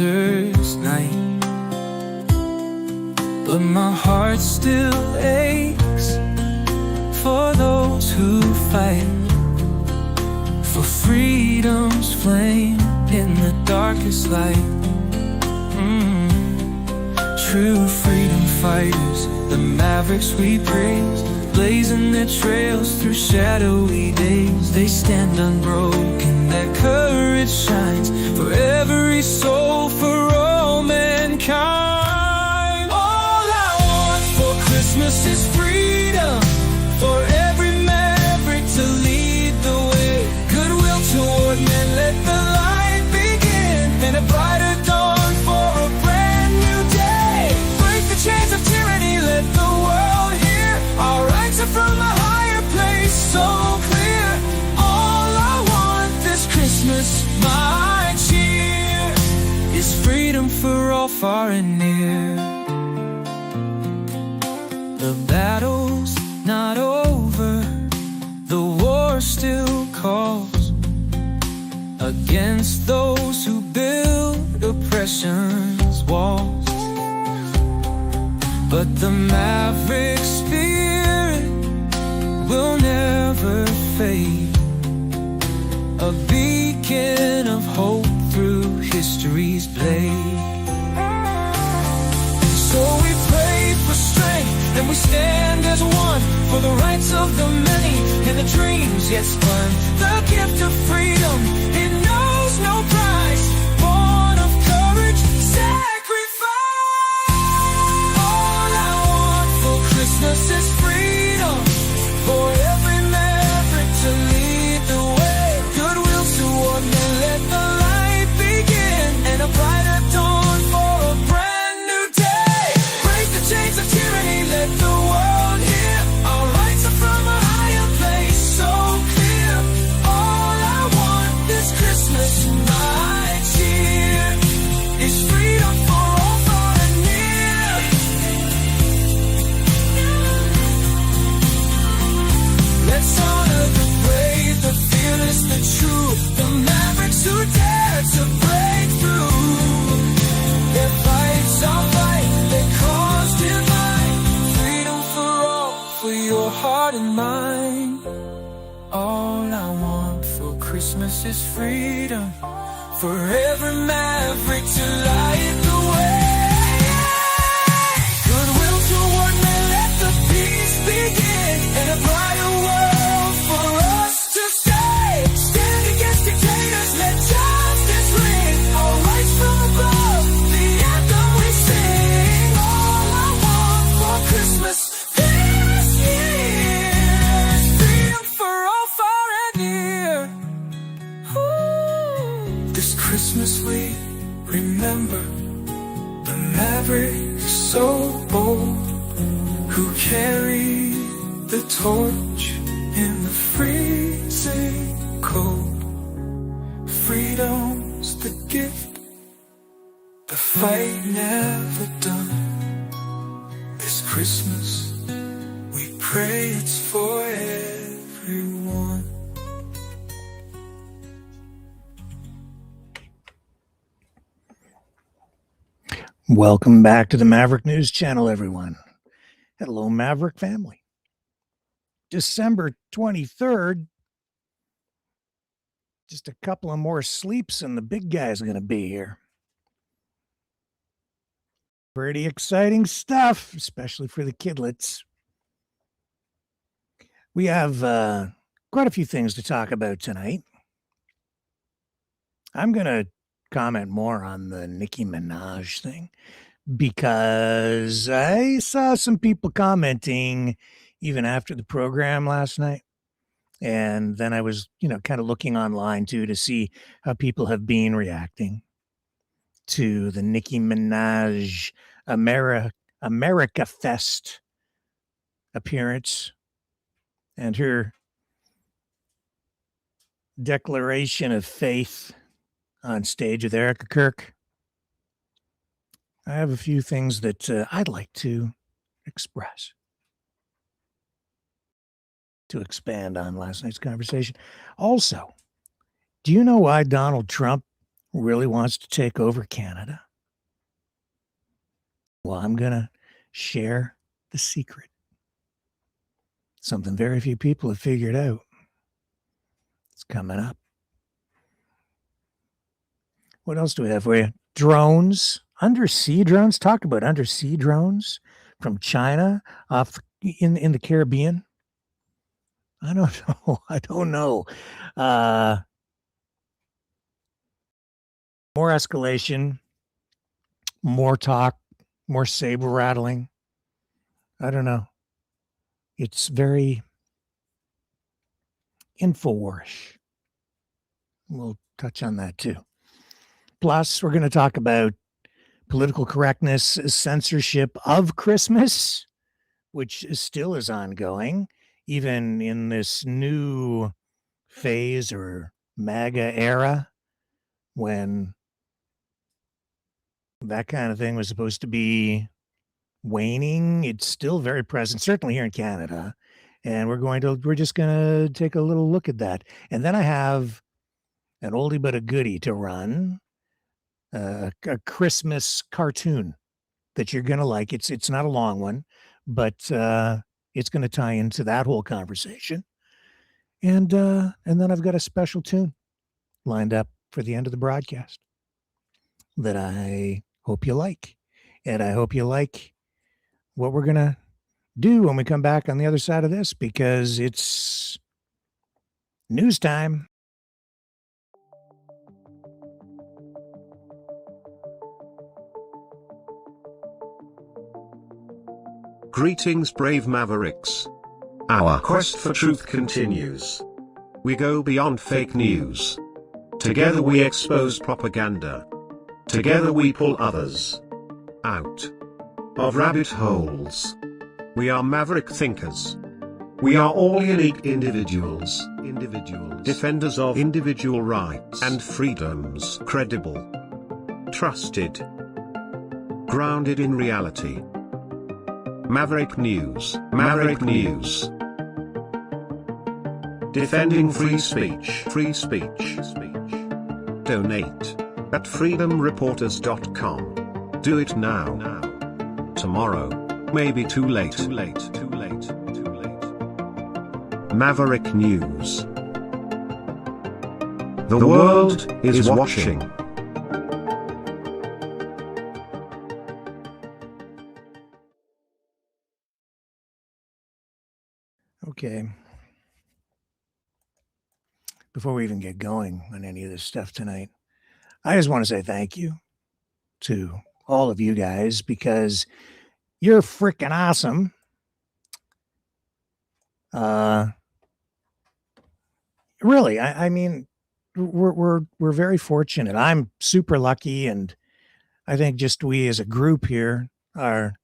winter's night, but my heart still aches for those who fight for freedom's flame in the darkest light. True freedom fighters, the Mavericks we praise, blazing their trails through shadowy days. They stand unbroken, their courage shines for every soul, for all mankind. All I want for Christmas is freedom, for every maverick to lead the way. Goodwill toward men, let the light begin, and a brighter dawn for a brand new day. Break the chains of tyranny, let the world hear our rights are from a higher place, so clear. All I want this Christmas, my cheer, is freedom for all far and near. The battle's not over, the war still calls against those who build oppression's walls. But the Maverick spirit will never fade, a beacon of hope through history's blade. So we pray for strength and we stand as one, for the rights of the many and the dreams yet spun. The gift of freedom, it knows no price, born of courage, sacrifice. All I want for Christmas is freedom, for every maverick to lead the way. Goodwill toward men, let the light begin, and a brighter dawn for a brand new day. Break the chains of tyranny, let the world hear our rights are from a higher place, so clear. All I want this Christmas, my cheer, is freedom for all far and near. Let's honor the brave, the fearless, the true, the Mavericks who dare to break through. Their fight's our fight, their cause divine. Freedom for all, for your heart and mind. All I want for Christmas is freedom, for every maverick to light the way. Goodwill toward men, let the peace begin, and a brighter world for us to stay. Stand against dictators, let justice ring, our rights from above, the anthem we sing. All I want for Christmas this year is freedom for all far and near. Ooh. This Christmas we remember the Maverick so bold, who carried the torch in the freezing cold. Freedom's the gift, the fight never done. This Christmas we pray it's for everyone. Welcome back to the Maverick News Channel, everyone. Hello, Maverick family. December 23rd, just a couple of more sleeps and the big guy's going to be here. Pretty exciting stuff, especially for the kidlets. We have quite a few things to talk about tonight. I'm going to comment more on the Nicki Minaj thing because I saw some people commenting even after the program last night. And then I was, kind of looking online too to see how people have been reacting to the Nicki Minaj America Fest appearance and her declaration of faith on stage with Erica Kirk. I have a few things that I'd like to express, to expand on last night's conversation. Also, do you know why Donald Trump really wants to take over Canada. Well, I'm going to share the secret. Something very few people have figured out. It's coming up. What else do we have for you? Drones, undersea drones. Talk about undersea drones from China off in the Caribbean. I don't know. I don't know. More escalation, more talk, more saber rattling. I don't know. It's very InfoWarish. We'll touch on that too. Plus, we're going to talk about political correctness, censorship of Christmas, which still is ongoing, even in this new phase or MAGA era when that kind of thing was supposed to be waning. It's still very present, certainly here in Canada. And we're just going to take a little look at that. And then I have an oldie but a goodie to run, a Christmas cartoon that you're going to like. It's not a long one, but it's going to tie into that whole conversation. And then I've got a special tune lined up for the end of the broadcast that I hope you like. And I hope you like what we're going to do when we come back on the other side of this, because it's news time. Greetings, brave Mavericks. Our quest for truth continues. We go beyond fake news. Together we expose propaganda. Together we pull others out of rabbit holes. We are maverick thinkers. We are all unique individuals, defenders of individual rights and freedoms, credible, trusted, grounded in reality. Maverick News, Maverick News. Defending free speech, free speech. Donate at freedomreporters.com. Do it now. Tomorrow may be too late. Maverick News. The world is watching. Okay. Before we even get going on any of this stuff tonight, I just want to say thank you to all of you guys, because you're freaking awesome. Really, I mean, we're very fortunate. I'm super lucky, and I think just we as a group here are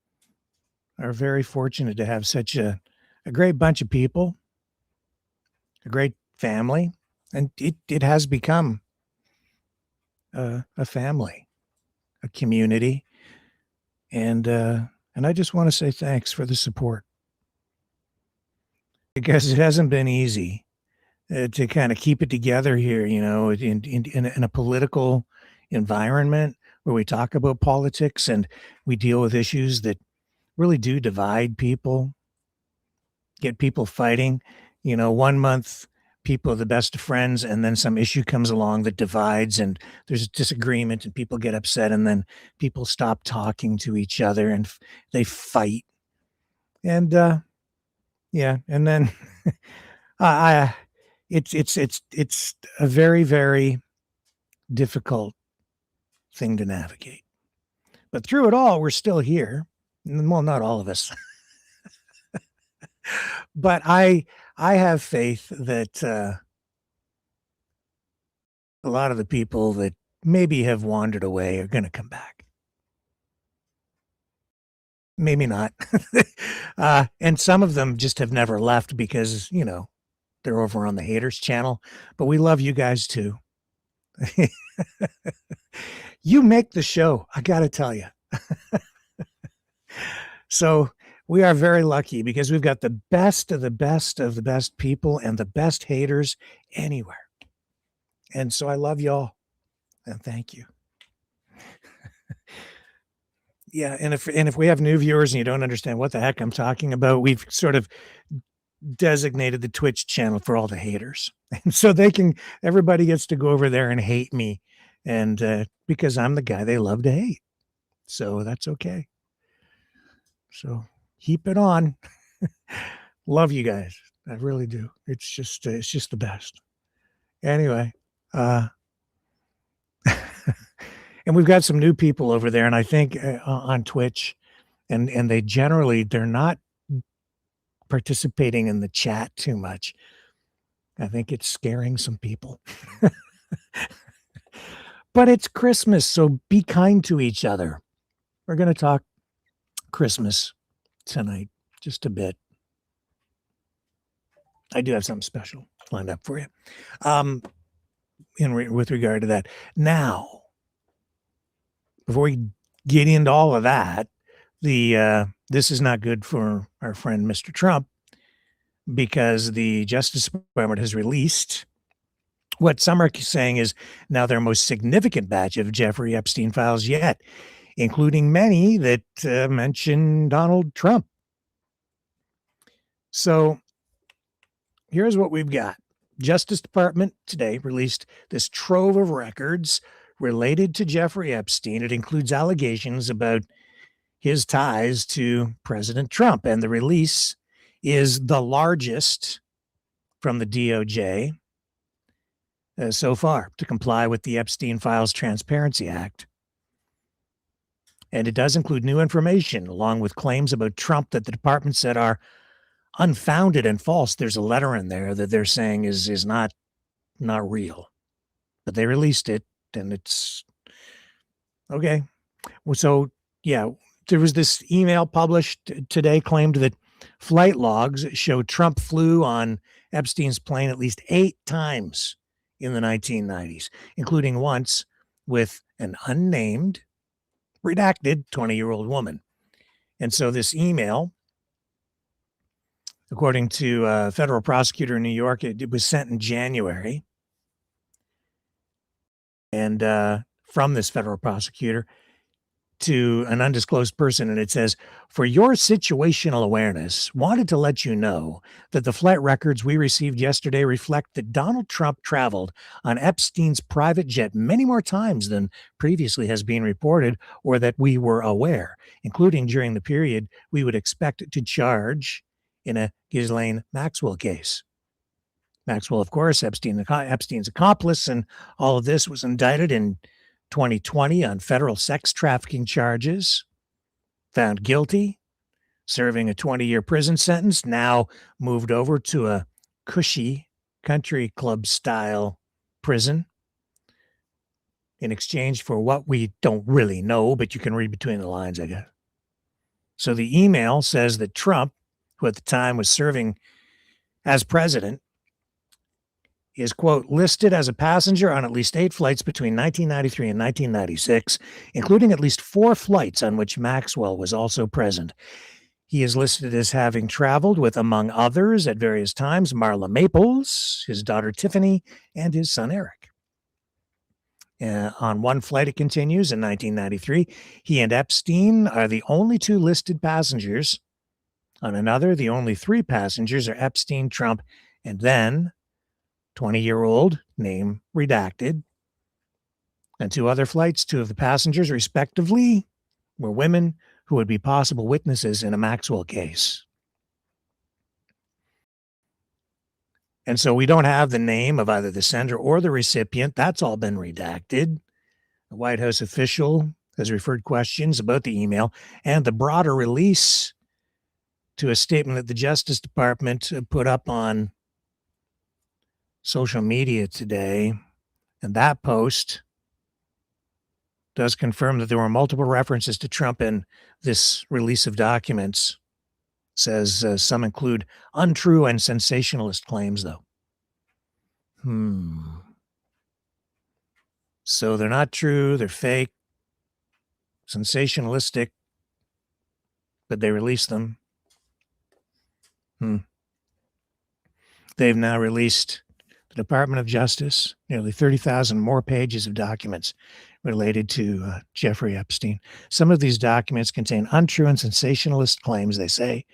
very fortunate to have such a great bunch of people, a great family, and it has become a family, a community, and I just want to say thanks for the support, because it hasn't been easy to kind of keep it together here, you know, in a political environment where we talk about politics and we deal with issues that really do divide people, get people fighting. You know, 1 month people are the best of friends, and then some issue comes along that divides, and there's a disagreement, and people get upset, and then people stop talking to each other, and they fight. And yeah, and then it's a very, very difficult thing to navigate. But through it all, we're still here. Well, not all of us. But I have faith that a lot of the people that maybe have wandered away are going to come back. Maybe not. And some of them just have never left because, you know, they're over on the haters channel. But we love you guys too. You make the show, I got to tell you. So we are very lucky because we've got the best of the best of the best people and the best haters anywhere. And so I love y'all. And thank you. Yeah, and if we have new viewers and you don't understand what the heck I'm talking about, we've sort of designated the Twitch channel for all the haters. And so everybody gets to go over there and hate me. And because I'm the guy they love to hate. So that's okay. So keep it on. Love you guys. I really do. It's just the best. Anyway, and we've got some new people over there, and I think on Twitch, and they're not participating in the chat too much. I think it's scaring some people. But it's Christmas, so be kind to each other. We're going to talk Christmas tonight, just a bit. I do have something special lined up for you. With regard to that. Now, before we get into all of that, this is not good for our friend Mr. Trump, because the Justice Department has released what some are saying is now their most significant batch of Jeffrey Epstein files yet, including many that mention Donald Trump. So here's what we've got. Justice Department today released this trove of records related to Jeffrey Epstein. It includes allegations about his ties to President Trump, and the release is the largest from the DOJ so far to comply with the Epstein Files Transparency Act. And it does include new information along with claims about Trump that the department said are unfounded and false. There's a letter in there that they're saying is not real, but they released it, and it's okay. Well, so yeah, there was this email published today claimed that flight logs show Trump flew on Epstein's plane at least 8 times in the 1990s, including once with an unnamed, redacted 20-year-old woman. And so this email, according to a federal prosecutor in New York, it was sent in January. And from this federal prosecutor to an undisclosed person, and it says, for your situational awareness, wanted to let you know that the flight records we received yesterday reflect that Donald Trump traveled on Epstein's private jet many more times than previously has been reported or that we were aware, including during the period we would expect to charge in a Ghislaine Maxwell case. Maxwell, of course, Epstein's accomplice, and all of this was indicted in 2020 on federal sex trafficking charges, found guilty, serving a 20-year prison sentence, now moved over to a cushy country club style prison in exchange for what we don't really know, but you can read between the lines, I guess. So the email says that Trump, who at the time was serving as president, is, quote, listed as a passenger on at least 8 flights between 1993 and 1996, including at least 4 flights on which Maxwell was also present. He is listed as having traveled with, among others, at various times, Marla Maples, his daughter Tiffany, and his son Eric. On one flight, it continues, in 1993, he and Epstein are the only 2 listed passengers. On another, the only 3 passengers are Epstein, Trump, and then 20-year-old, name redacted. And 2 other flights, 2 of the passengers, respectively, were women who would be possible witnesses in a Maxwell case. And so we don't have the name of either the sender or the recipient. That's all been redacted. The White House official has referred questions about the email and the broader release to a statement that the Justice Department put up on social media today. And that post does confirm that there were multiple references to Trump in this release of documents. Says some include untrue and sensationalist claims, though. So they're not true, they're fake, sensationalistic, but they released them. They've now released the Department of Justice, nearly 30,000 more pages of documents related to Jeffrey Epstein. Some of these documents contain untrue and sensationalist claims, they say,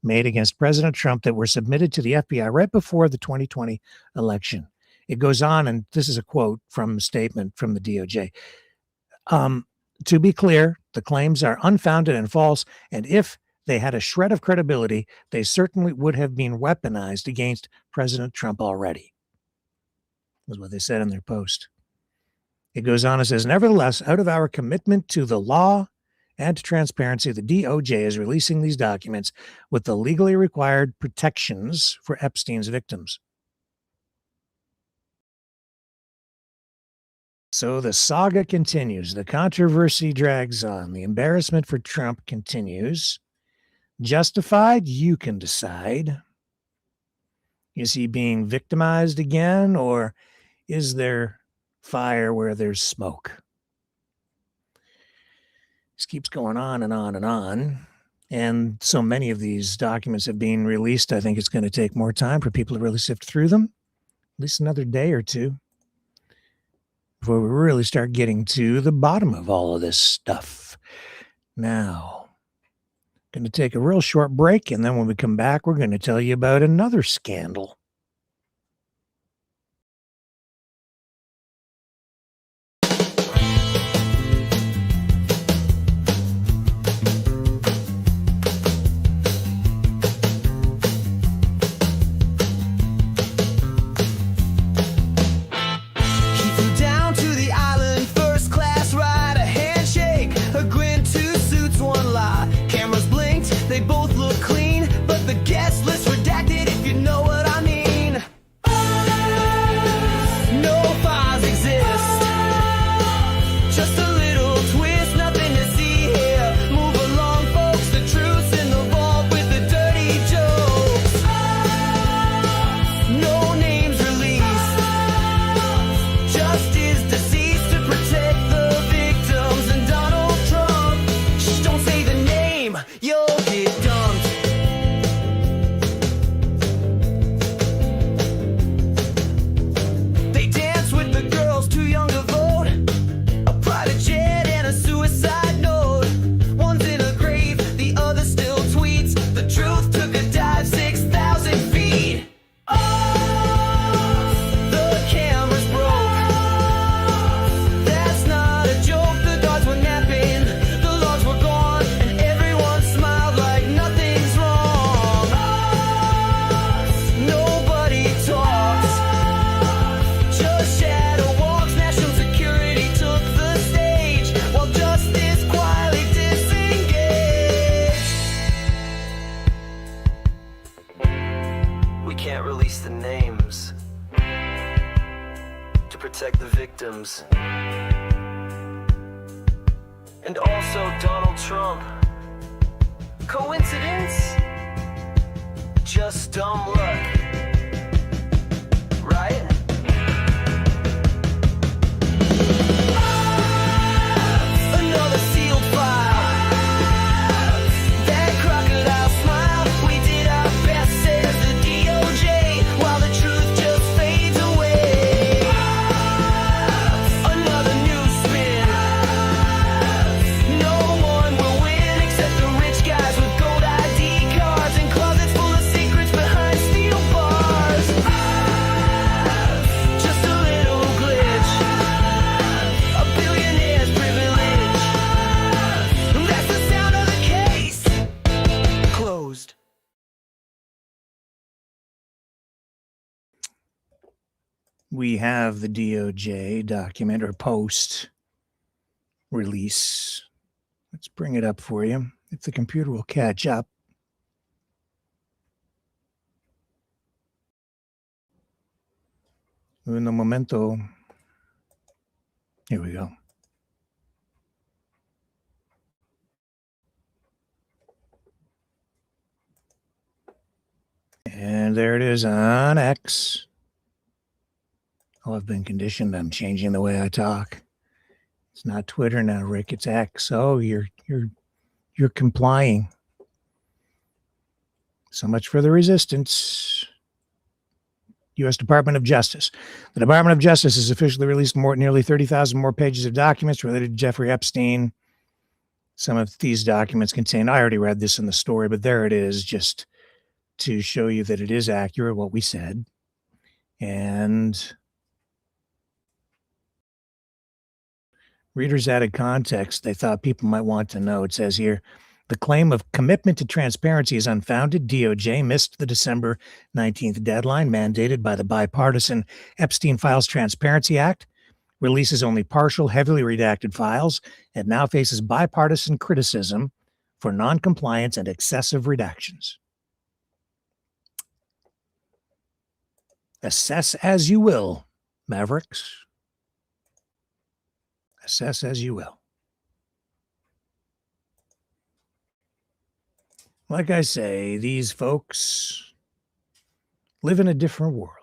made against President Trump that were submitted to the FBI right before the 2020 election. It goes on, and this is a quote from a statement from the DOJ. To be clear, the claims are unfounded and false, and if they had a shred of credibility, they certainly would have been weaponized against President Trump already, was what they said in their post. It goes on and says, nevertheless, out of our commitment to the law and to transparency, the DOJ is releasing these documents with the legally required protections for Epstein's victims. So the saga continues. The controversy drags on. The embarrassment for Trump continues. Justified? You can decide. Is he being victimized again, or is there fire where there's smoke? This keeps going on and on and on. And so many of these documents have been released. I think it's going to take more time for people to really sift through them, at least another day or two, before we really start getting to the bottom of all of this stuff. Now, going to take a real short break, and then when we come back, we're going to tell you about another scandal. And also Donald Trump. Coincidence? Just dumb luck. Right? Another sealed file. That crocodile smile. We did our best, says the DOJ, while the truth just fades away. Another new spin. No one will win except the rich guys with gold ID cards and closets full of secrets behind steel bars. Just a little glitch. A billionaire's privilege. That's the sound of the case. Closed. We have the DOJ document or post release. Let's bring it up for you, if the computer will catch up. Un momento. Here we go. And there it is on X. Oh, I've been conditioned. I'm changing the way I talk. It's not Twitter now, Rick. It's X. Oh, you're complying. So much for the resistance. U.S. Department of Justice. The Department of Justice has officially released nearly 30,000 more pages of documents related to Jeffrey Epstein. Some of these documents contain, I already read this in the story, but there it is, just to show you that it is accurate, what we said. And readers added context they thought people might want to know. It says here, the claim of commitment to transparency is unfounded. DOJ missed the December 19th deadline mandated by the bipartisan Epstein Files Transparency Act, releases only partial, heavily redacted files, and now faces bipartisan criticism for noncompliance and excessive redactions. Assess as you will, Mavericks. Assess as you will. Like I say, these folks live in a different world.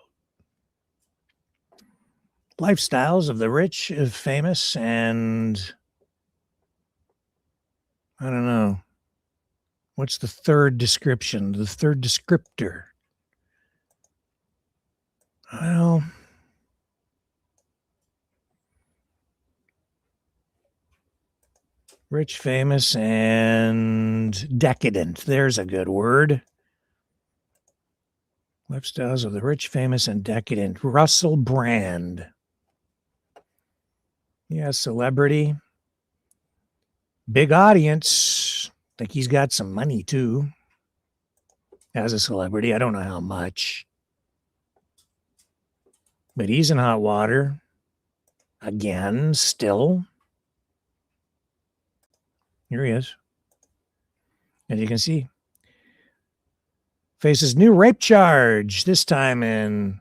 Lifestyles of the rich, famous, and I don't know. What's the third description? The third descriptor? Well, rich, famous, and decadent. There's a good word. Lifestyles of the rich, famous, and decadent. Russell Brand. Yeah, celebrity. Big audience. Think he's got some money, too. As a celebrity. I don't know how much. But he's in hot water. Again, still. Here he is. As you can see. Faces new rape charge. This time in...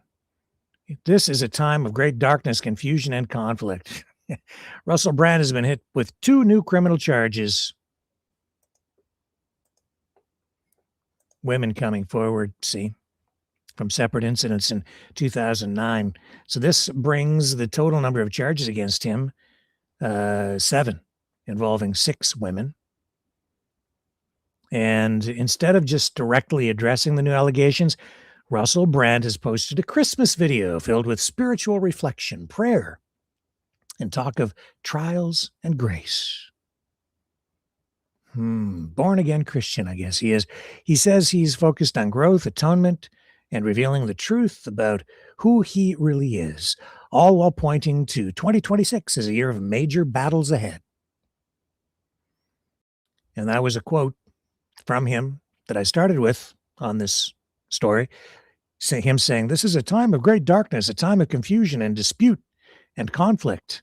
This is a time of great darkness, confusion, and conflict. Russell Brand has been hit with 2 new criminal charges. Women coming forward, see, from separate incidents in 2009. So this brings the total number of charges against him, 7, involving 6 women. And instead of just directly addressing the new allegations, Russell Brand has posted a Christmas video filled with spiritual reflection, prayer, and talk of trials and grace. Born-again Christian, I guess he is. He says he's focused on growth, atonement, and revealing the truth about who he really is, all while pointing to 2026 as a year of major battles ahead. And that was a quote from him that I started with on this story, him saying, this is a time of great darkness, a time of confusion and dispute and conflict.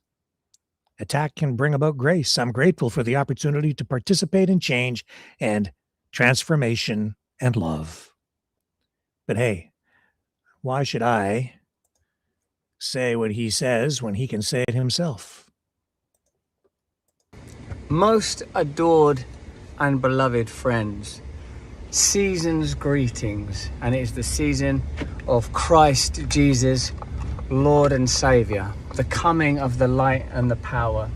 Attack can bring about grace. I'm grateful for the opportunity to participate in change and transformation and love. But hey, why should I say what he says when he can say it himself? Most adored and beloved friends, season's greetings, and it is the season of Christ Jesus, Lord and Savior, the coming of the light and the power.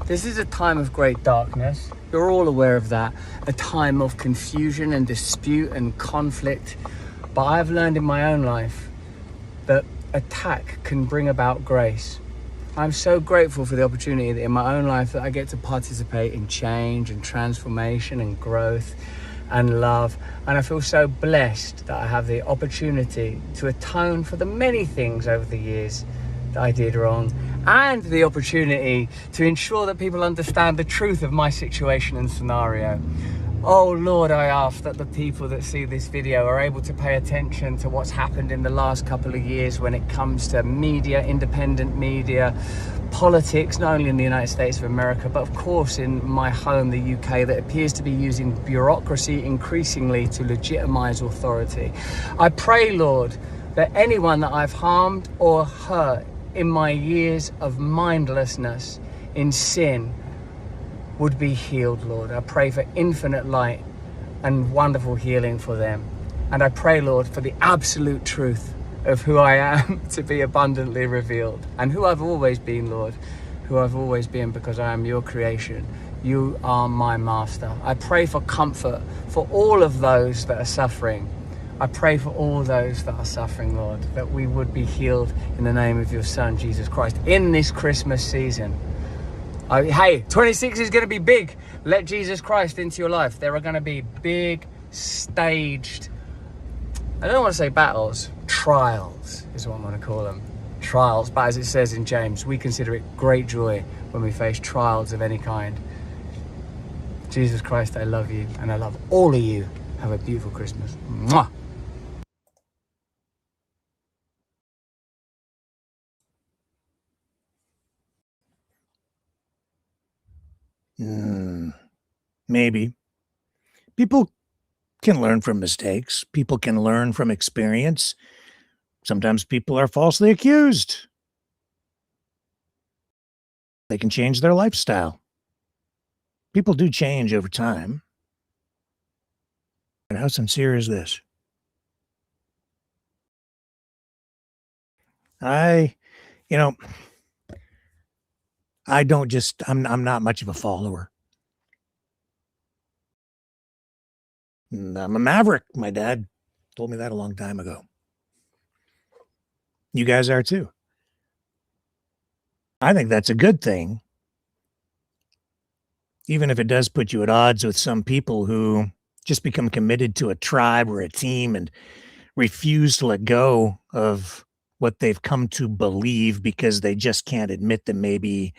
This is a time of great darkness. You're all aware of that. A time of confusion and dispute and conflict. But I've learned in my own life that attack can bring about grace. I'm so grateful for the opportunity that in my own life that I get to participate in change and transformation and growth and love. And I feel so blessed that I have the opportunity to atone for the many things over the years that I did wrong, and the opportunity to ensure that people understand the truth of my situation and scenario. Oh Lord, I ask that the people that see this video are able to pay attention to what's happened in the last couple of years when it comes to media, independent media, politics, not only in the United States of America, but of course in my home, the UK, that appears to be using bureaucracy increasingly to legitimize authority. I pray, Lord, that anyone that I've harmed or hurt in my years of mindlessness in sin would be healed, Lord. I pray for infinite light and wonderful healing for them. And I pray, Lord, for the absolute truth of who I am to be abundantly revealed, and who I've always been, Lord, who I've always been, because I am your creation. You are my master. I pray for comfort for all of those that are suffering, I pray for all those that are suffering, Lord, that we would be healed in the name of your Son, Jesus Christ, in this Christmas season. Hey, 26 is going to be big. Let Jesus Christ into your life. There are going to be big, staged, I don't want to say battles, trials is what I'm going to call them. Trials, but as it says in James, we consider it great joy when we face trials of any kind. Jesus Christ, I love you, and I love all of you. Have a beautiful Christmas. Mwah! Maybe. People can learn from mistakes. People can learn from experience. Sometimes people are falsely accused. They can change their lifestyle. People do change over time. And how sincere is this? I don't just, I'm not much of a follower. I'm a Maverick. My dad told me that a long time ago. You guys are too. I think that's a good thing. Even if it does put you at odds with some people who just become committed to a tribe or a team and refuse to let go of what they've come to believe because they just can't admit that maybe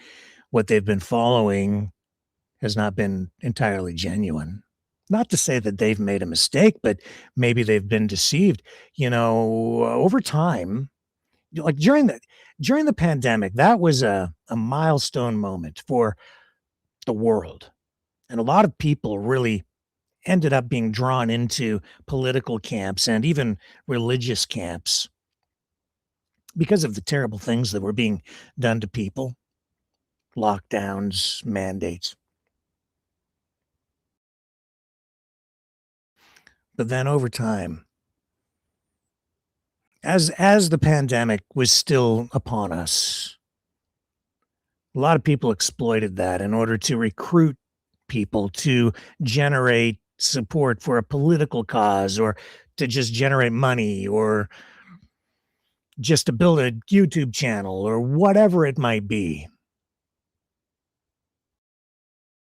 what they've been following has not been entirely genuine. Not to say that they've made a mistake, but maybe they've been deceived. Over time, like during the pandemic, that was a milestone moment for the world. And a lot of people really ended up being drawn into political camps and even religious camps because of the terrible things that were being done to people, lockdowns, mandates. But then over time, as the pandemic was still upon us, a lot of people exploited that in order to recruit people to generate support for a political cause or to just generate money or just to build a YouTube channel or whatever it might be.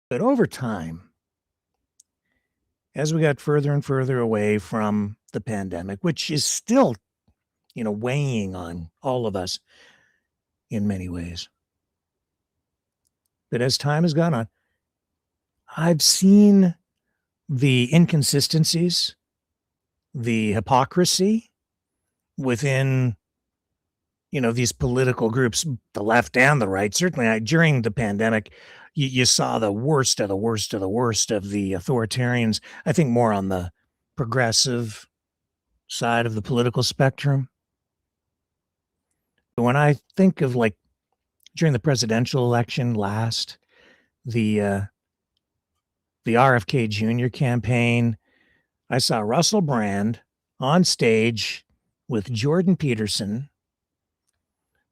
But over time, as we got further and further away from the pandemic, which is still, weighing on all of us in many ways. But as time has gone on, I've seen the inconsistencies, the hypocrisy within, these political groups, the left and the right. Certainly during the pandemic, you saw the worst of the worst of the worst of the authoritarians, I think more on the progressive side of the political spectrum. But when I think of during the presidential election last, the RFK Jr. campaign, I saw Russell Brand on stage with Jordan Peterson,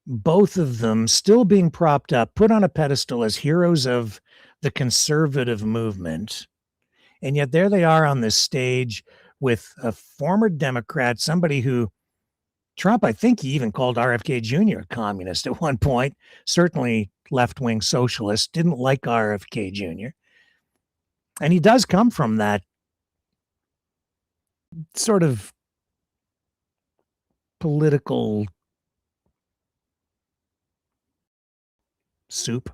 both of them still being propped up, put on a pedestal as heroes of the conservative movement. And yet there they are on this stage with a former Democrat, somebody who Trump, I think he even called RFK Jr. a communist at one point, certainly left-wing socialist, didn't like RFK Jr. And he does come from that sort of political soup.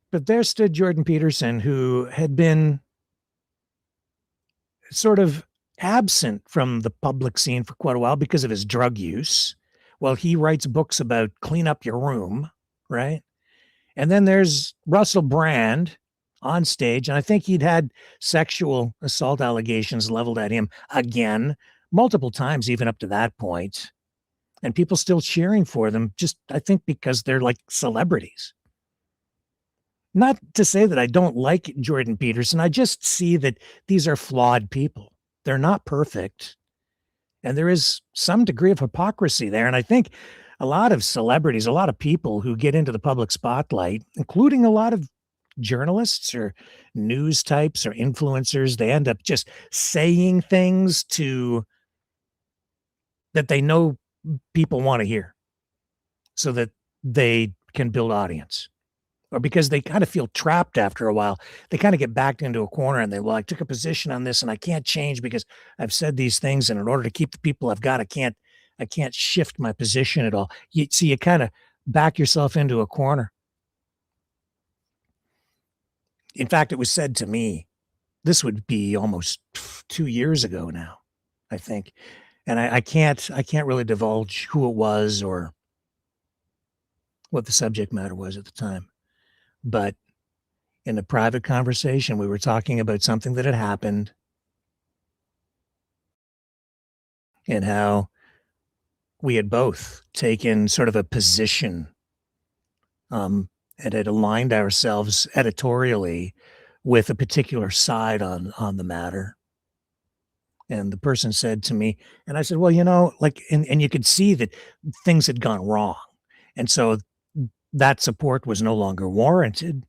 But there stood Jordan Peterson, who had been sort of absent from the public scene for quite a while because of his drug use. Well, he writes books about clean up your room, right? And then there's Russell Brand on stage, and I think he'd had sexual assault allegations leveled at him again, multiple times, even up to that point. And people still cheering for them, just, I think, because they're like celebrities. Not to say that I don't like Jordan Peterson. I just see that these are flawed people. They're not perfect. And there is some degree of hypocrisy there. And I think a lot of celebrities, a lot of people who get into the public spotlight, including a lot of journalists or news types or influencers, they end up just saying things that they know people want to hear so that they can build audience. Or because they kind of feel trapped after a while, they kind of get backed into a corner and well, I took a position on this and I can't change because I've said these things. And in order to keep the people I've got, I can't shift my position at all. You kind of back yourself into a corner. In fact, it was said to me, this would be almost 2 years ago now, I think. And I can't really divulge who it was or what the subject matter was at the time. But in a private conversation, we were talking about something that had happened and how we had both taken sort of a position and had aligned ourselves editorially with a particular side on the matter. And the person said to me, and I said, well, and you could see that things had gone wrong. And so that support was no longer warranted.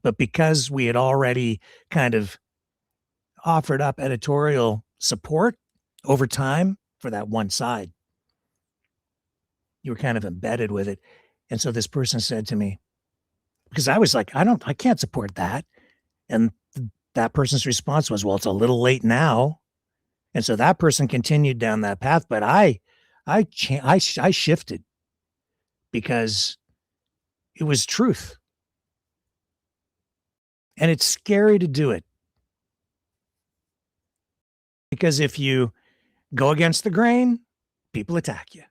But because we had already kind of offered up editorial support over time for that one side, you were kind of embedded with it. And so this person said to me, because I was like, I can't support that. And that person's response was, well, it's a little late now. And so that person continued down that path, but I shifted because it was truth. And it's scary to do it. Because if you go against the grain, people attack you.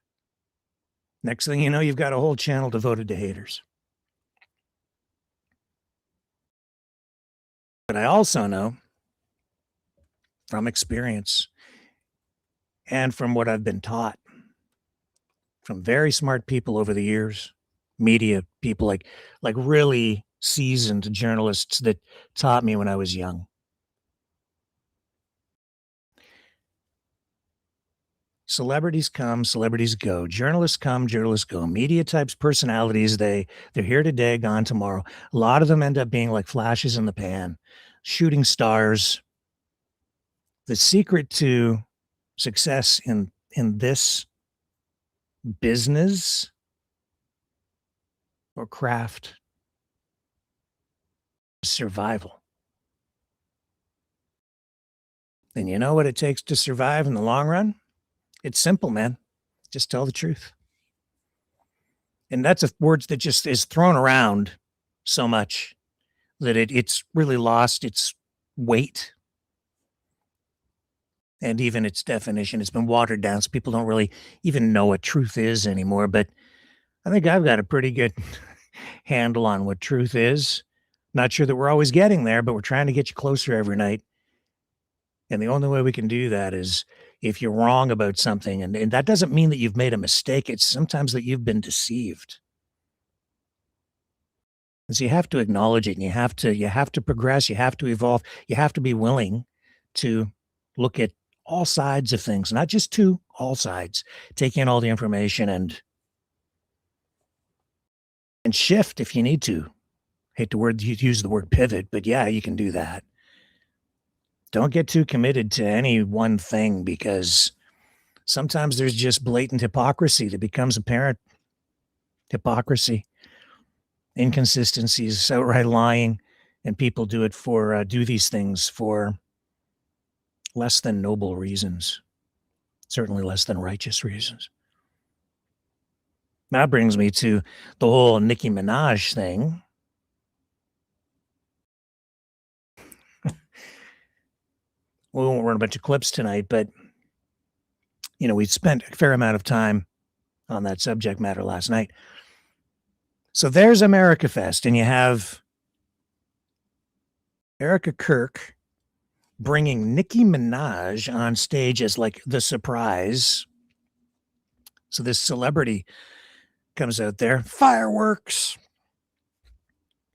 Next thing you know, you've got a whole channel devoted to haters. But I also know from experience and from what I've been taught from very smart people over the years, media people like really seasoned journalists that taught me when I was young. Celebrities come, celebrities go. Journalists come, journalists go. Media types, personalities, they're here today, gone tomorrow. A lot of them end up being like flashes in the pan, shooting stars. The secret to success in this business or craft is survival. And you know what it takes to survive in the long run? It's simple, man. Just tell the truth. And that's a word that just is thrown around so much that it's really lost its weight and even its definition. It's been watered down, so people don't really even know what truth is anymore. But I think I've got a pretty good handle on what truth is. Not sure that we're always getting there, but we're trying to get you closer every night. And the only way we can do that is if you're wrong about something. And that doesn't mean that you've made a mistake. It's sometimes that you've been deceived. And so you have to acknowledge it, and you have to progress. You have to evolve. You have to be willing to look at all sides of things, not just two, all sides, take in all the information and shift if you need to. Hate to use the word pivot, but yeah, you can do that. Don't get too committed to any one thing because sometimes there's just blatant hypocrisy that becomes apparent. Hypocrisy, inconsistencies, outright lying, and people do these things for less than noble reasons, certainly less than righteous reasons. That brings me to the whole Nicki Minaj thing. We won't run a bunch of clips tonight, but, we spent a fair amount of time on that subject matter last night. So there's America Fest, and you have Erica Kirk bringing Nicki Minaj on stage as like the surprise. So this celebrity comes out there, fireworks.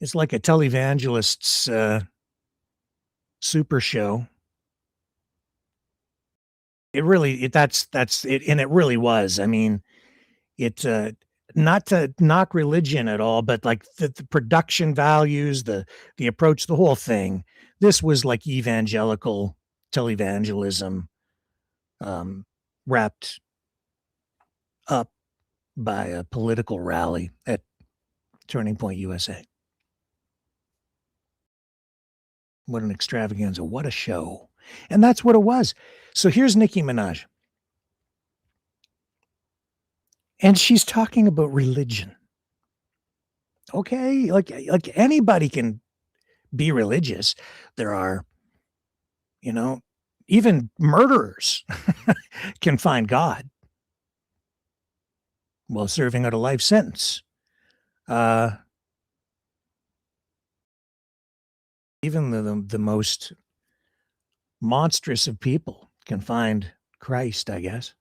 It's like a televangelist's super show. It really, that's it, and it really was. I mean, it not to knock religion at all, but like the production values, the approach, the whole thing. This was like evangelical televangelism, wrapped up by a political rally at Turning Point USA. What an extravaganza. What a show. And that's what it was. So here's Nicki Minaj. And she's talking about religion. Okay, like anybody can be religious. There are, even murderers can find God while serving out a life sentence. Even the most monstrous of people can find Christ, I guess.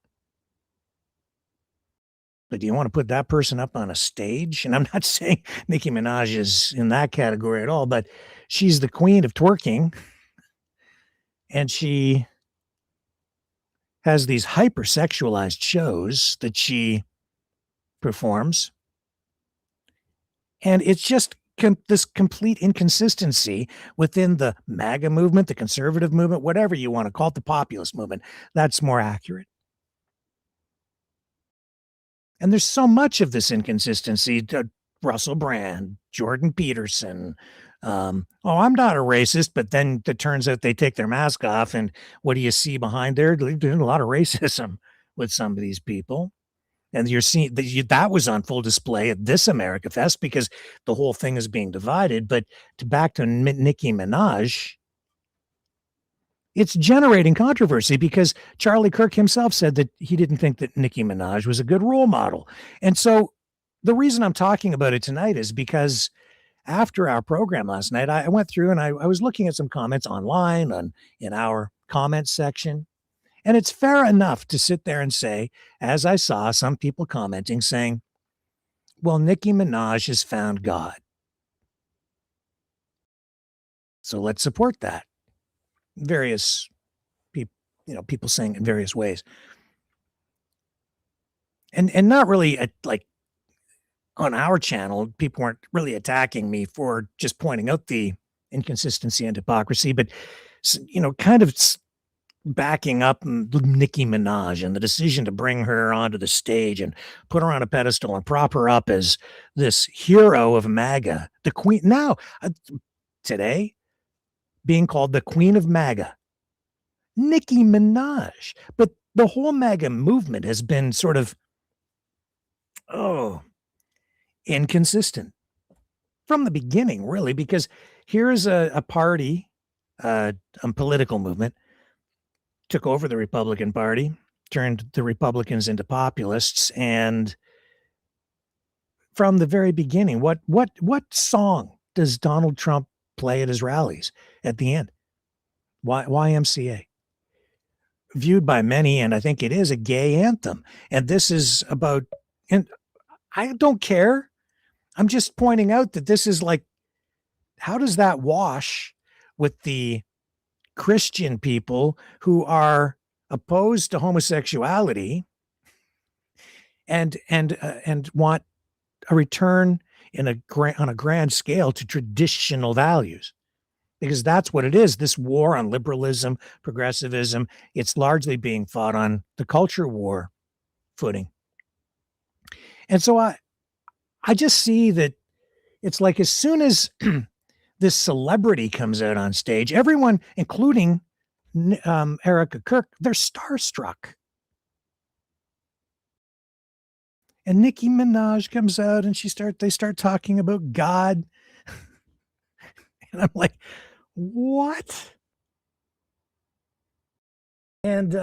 But do you want to put that person up on a stage? And I'm not saying Nicki Minaj is in that category at all, but she's the queen of twerking. And she has these hypersexualized shows that she performs. And it's just this complete inconsistency within the MAGA movement, the conservative movement, whatever you want to call it, the populist movement. That's more accurate. And there's so much of this inconsistency. Russell Brand, Jordan Peterson. I'm not a racist, but then it turns out they take their mask off, and what do you see behind there? There's a lot of racism with some of these people. And you're seeing that was on full display at this America Fest because the whole thing is being divided. But back to Nicki Minaj, it's generating controversy because Charlie Kirk himself said that he didn't think that Nicki Minaj was a good role model. And so the reason I'm talking about it tonight is because after our program last night, I went through and I was looking at some comments online in our comments section. And it's fair enough to sit there and say, as I saw some people commenting saying, well, Nicki Minaj has found God. So let's support that. Various people, people saying in various ways. And not really like on our channel, people weren't really attacking me for just pointing out the inconsistency and hypocrisy, but, kind of backing up Nicki Minaj and the decision to bring her onto the stage and put her on a pedestal and prop her up as this hero of MAGA, the queen. Now, today, being called the queen of MAGA, Nicki Minaj. But the whole MAGA movement has been sort of, inconsistent from the beginning, really, because here's a party, a political movement, took over the Republican Party, turned the Republicans into populists, and from the very beginning, what song does Donald Trump play at his rallies at the end? YMCA. Viewed by many, and I think it is a gay anthem. And this is about, and I don't care. I'm just pointing out that this is like, how does that wash with the Christian people who are opposed to homosexuality and want a return on a grand scale to traditional values? Because that's what it is. This war on liberalism, progressivism, it's largely being fought on the culture war footing. And so I just see that it's like as soon as this celebrity comes out on stage, everyone, including Erica Kirk, they're starstruck. And Nicki Minaj comes out and they start talking about God. And I'm like, what? And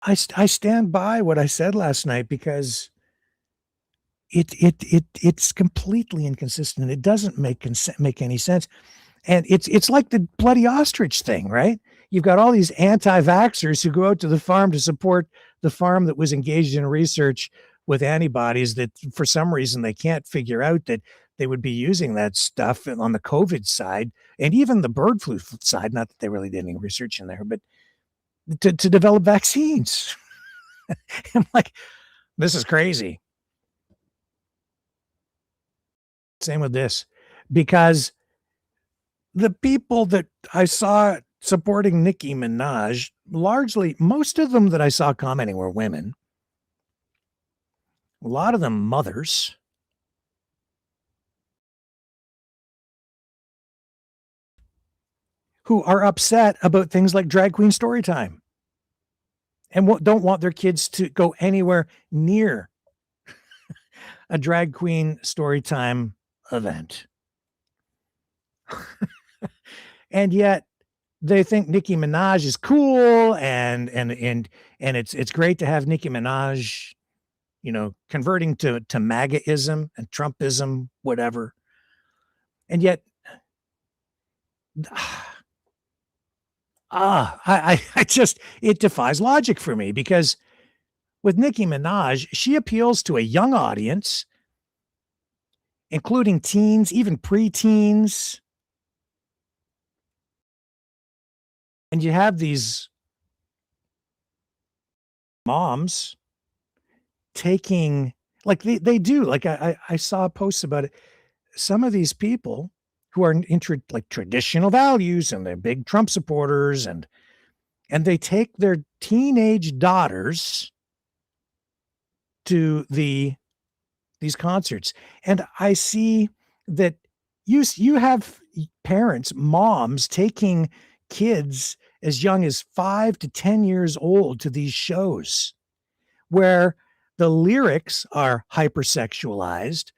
I stand by what I said last night because it's completely inconsistent. It doesn't make any sense. And it's like the bloody ostrich thing, right? You've got all these anti-vaxxers who go out to the farm to support the farm that was engaged in research with antibodies that for some reason they can't figure out that they would be using that stuff on the COVID side and even the bird flu side. Not that they really did any research in there, but to develop vaccines. I'm like, this is crazy. Same with this, because the people that I saw supporting Nicki Minaj, largely, most of them that I saw commenting were women. A lot of them mothers. Who are upset about things like drag queen story time and don't want their kids to go anywhere near a drag queen story time event. And yet they think Nicki Minaj is cool and it's great to have Nicki Minaj, converting to MAGAism and Trumpism, whatever. And yet I just, it defies logic for me, because with Nicki Minaj, she appeals to a young audience, including teens, even preteens. And you have these moms taking, like they do, like I saw posts about it. Some of these people who are into like traditional values and they're big Trump supporters, and they take their teenage daughters to these concerts. And I see that you have parents, moms taking kids as young as 5 to 10 years old to these shows where the lyrics are hypersexualized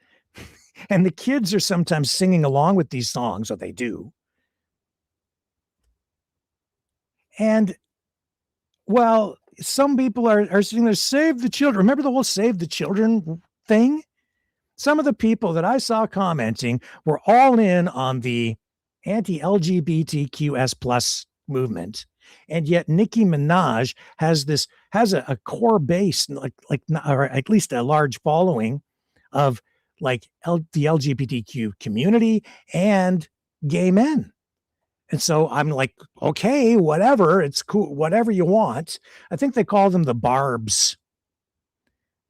and the kids are sometimes singing along with these songs, or they do. And well, some people are sitting there, save the children. Remember the whole save the children thing? Some of the people that I saw commenting were all in on the anti-LGBTQS plus movement. And yet Nicki Minaj has a core base, or at least a large following of like the LGBTQ community and gay men. And so I'm like, okay, whatever, it's cool, whatever you want. I think they call them the Barbs,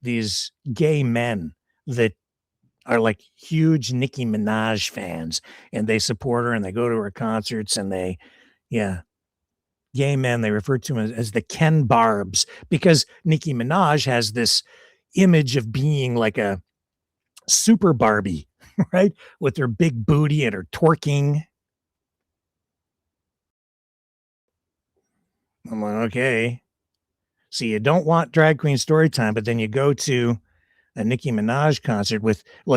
these gay men that are like huge Nicki Minaj fans, and they support her and they go to her concerts, and gay men, they refer to them as the Ken Barbs, because Nicki Minaj has this image of being like a super Barbie, right? With her big booty and her twerking. I'm like, okay. So you don't want drag queen story time, but then you go to a Nicki Minaj concert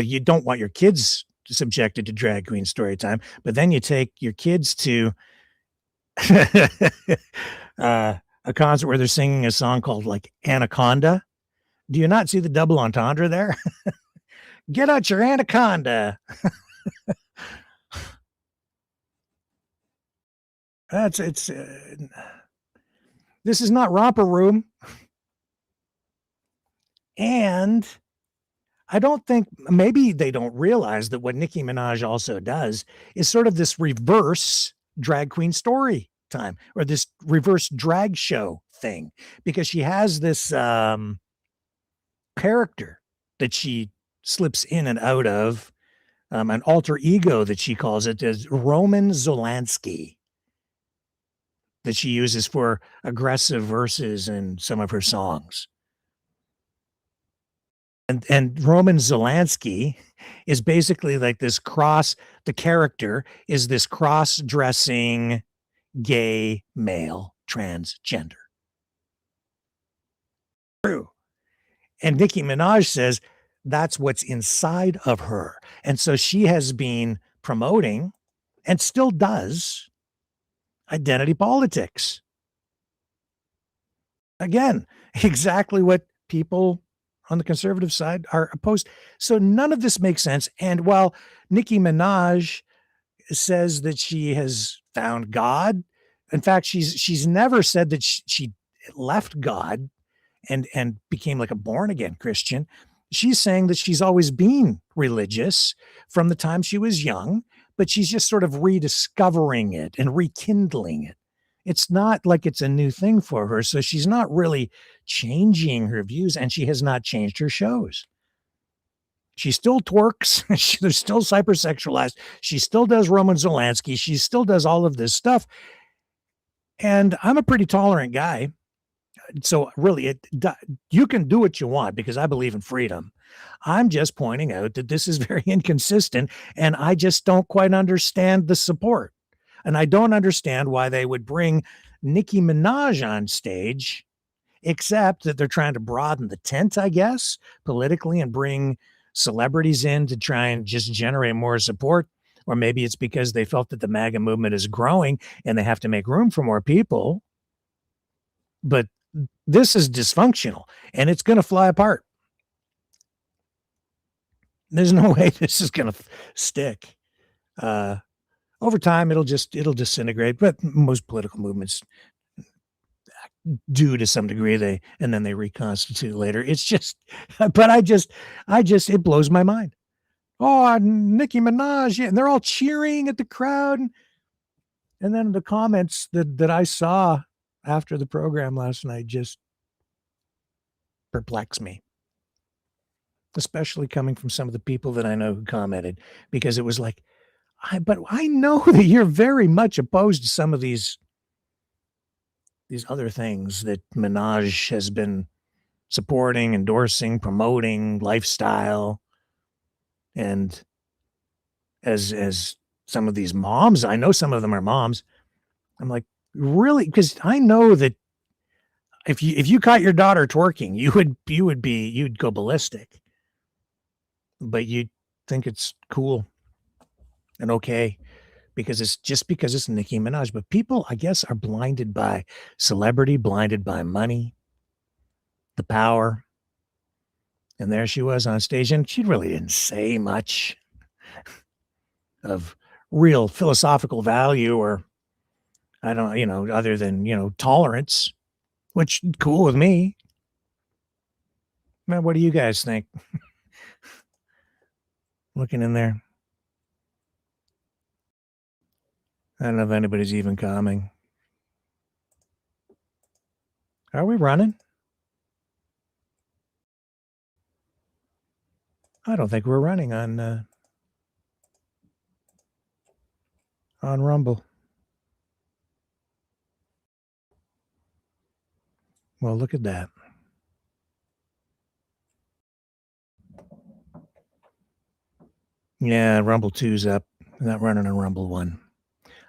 you don't want your kids subjected to drag queen story time, but then you take your kids to a concert where they're singing a song called like Anaconda. Do you not see the double entendre there? Get out your anaconda. This is not Romper Room. And I don't think, maybe they don't realize that what Nicki Minaj also does is sort of this reverse drag queen story time, or this reverse drag show thing, because she has this character that she slips in and out of, an alter ego that she calls it, as Roman Zolanski, that she uses for aggressive verses in some of her songs. And Roman Zolanski is basically like this the character is this cross-dressing gay male transgender. True. And Nicki Minaj says that's what's inside of her. And so she has been promoting, and still does, identity politics. Again, exactly what people on the conservative side are opposed. So none of this makes sense. And while Nicki Minaj says that she has found God, in fact, she's never said that she left God and became like a born again Christian. She's saying that she's always been religious from the time she was young, but she's just sort of rediscovering it and rekindling it. It's not like it's a new thing for her. So she's not really changing her views, and she has not changed her shows. She still twerks. They're still hypersexualized. She still does Roman Zelensky. She still does all of this stuff. And I'm a pretty tolerant guy. So really, you can do what you want because I believe in freedom. I'm just pointing out that this is very inconsistent, and I just don't quite understand the support. And I don't understand why they would bring Nicki Minaj on stage, except that they're trying to broaden the tent, I guess, politically, and bring celebrities in to try and just generate more support. Or maybe it's because they felt that the MAGA movement is growing and they have to make room for more people. But this is dysfunctional and it's going to fly apart. There's no way this is going to stick. Over time, it'll disintegrate. But most political movements do to some degree. And then they reconstitute later. It's just, but I just, it blows my mind. Oh, Nicki Minaj, yeah, and they're all cheering at the crowd. And then the comments that I saw after the program last night just perplex me, especially coming from some of the people that I know who commented, because it was like, but I know that you're very much opposed to some of these other things that Minaj has been supporting, endorsing, promoting, lifestyle. And as some of these moms, I know some of them are moms. I'm like, really? Because I know that if you caught your daughter twerking, you'd go ballistic. But you'd think it's cool and okay because it's Nicki Minaj. But people, I guess, are blinded by celebrity, blinded by money, the power. And there she was on stage, and she really didn't say much of real philosophical value, or I don't, other than, tolerance, which cool with me. Man, what do you guys think? Looking in there. I don't know if anybody's even coming. Are we running? I don't think we're running on Rumble. Well, look at that. Yeah, Rumble 2's up. Not running on Rumble 1.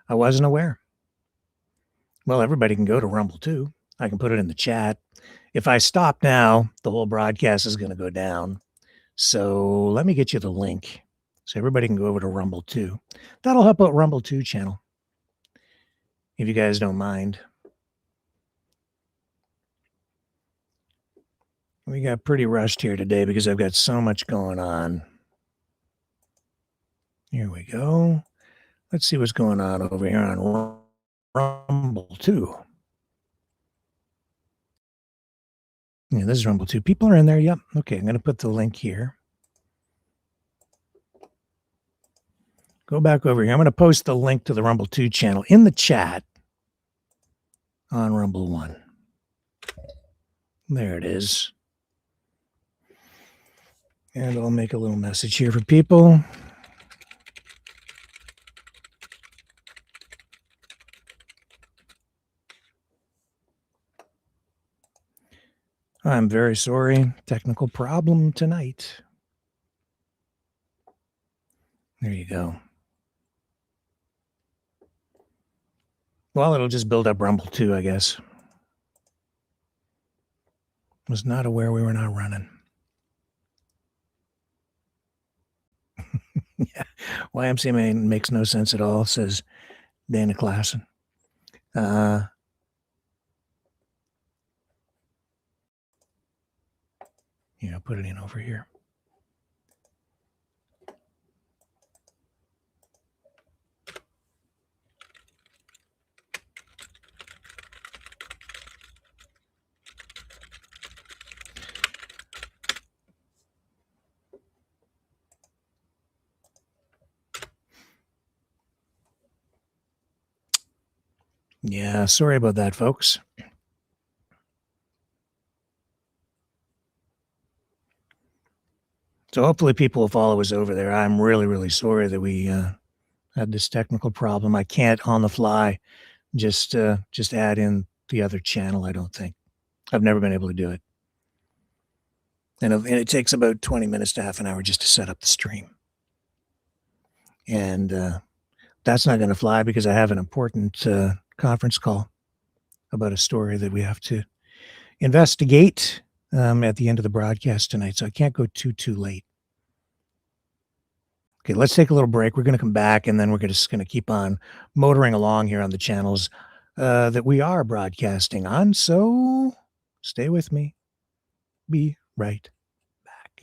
I wasn't aware. Well, everybody can go to Rumble 2. I can put it in the chat. If I stop now, the whole broadcast is going to go down. So let me get you the link so everybody can go over to Rumble 2. That'll help out Rumble 2 channel, if you guys don't mind. We got pretty rushed here today because I've got so much going on. Here we go. Let's see what's going on over here on Rumble 2. Yeah, this is Rumble 2. People are in there. Yep. Okay, I'm going to put the link here. Go back over here. I'm going to post the link to the Rumble 2 channel in the chat on Rumble 1. There it is. And I'll make a little message here for people. I'm very sorry. Technical problem tonight. There you go. Well, it'll just build up Rumble 2, I guess. Was not aware we were not running. Yeah. YMCA makes no sense at all, says Dana Klassen. Yeah, put it in over here. Yeah, sorry about that, folks. So hopefully people will follow us over there. I'm really, really sorry that we had this technical problem. I can't on the fly just add in the other channel. I don't think. I've never been able to do it. And it takes about 20 minutes to half an hour just to set up the stream. And that's not going to fly because I have an important conference call about a story that we have to investigate at the end of the broadcast tonight. So I can't go too late. Okay, let's take a little break. We're going to come back, and then we're just going to keep on motoring along here on the channels that we are broadcasting on. So stay with me. Be right back.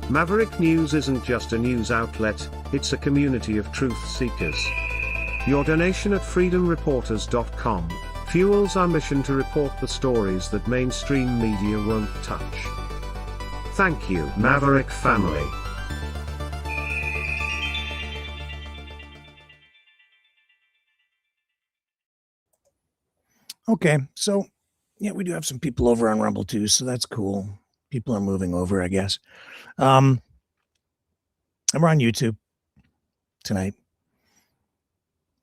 Maverick News isn't just a news outlet, it's a community of truth seekers. Your donation at freedomreporters.com fuels our mission to report the stories that mainstream media won't touch. Thank you, Maverick family. Okay, so yeah, we do have some people over on Rumble too, so that's cool. People are moving over, I guess. And we're on YouTube tonight.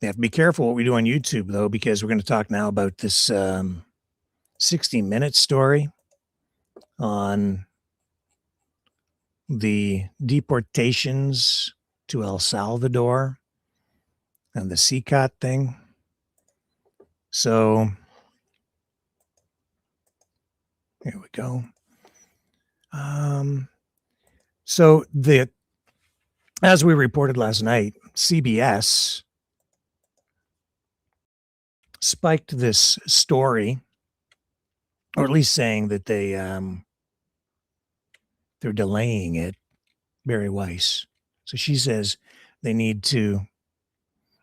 You have to be careful what we do on YouTube, though, because we're going to talk now about this 60-minute story on the deportations to El Salvador and the CECOT thing. So here we go. So as we reported last night, CBS spiked this story, or at least saying that they're delaying it. Barry Weiss. So she says they need to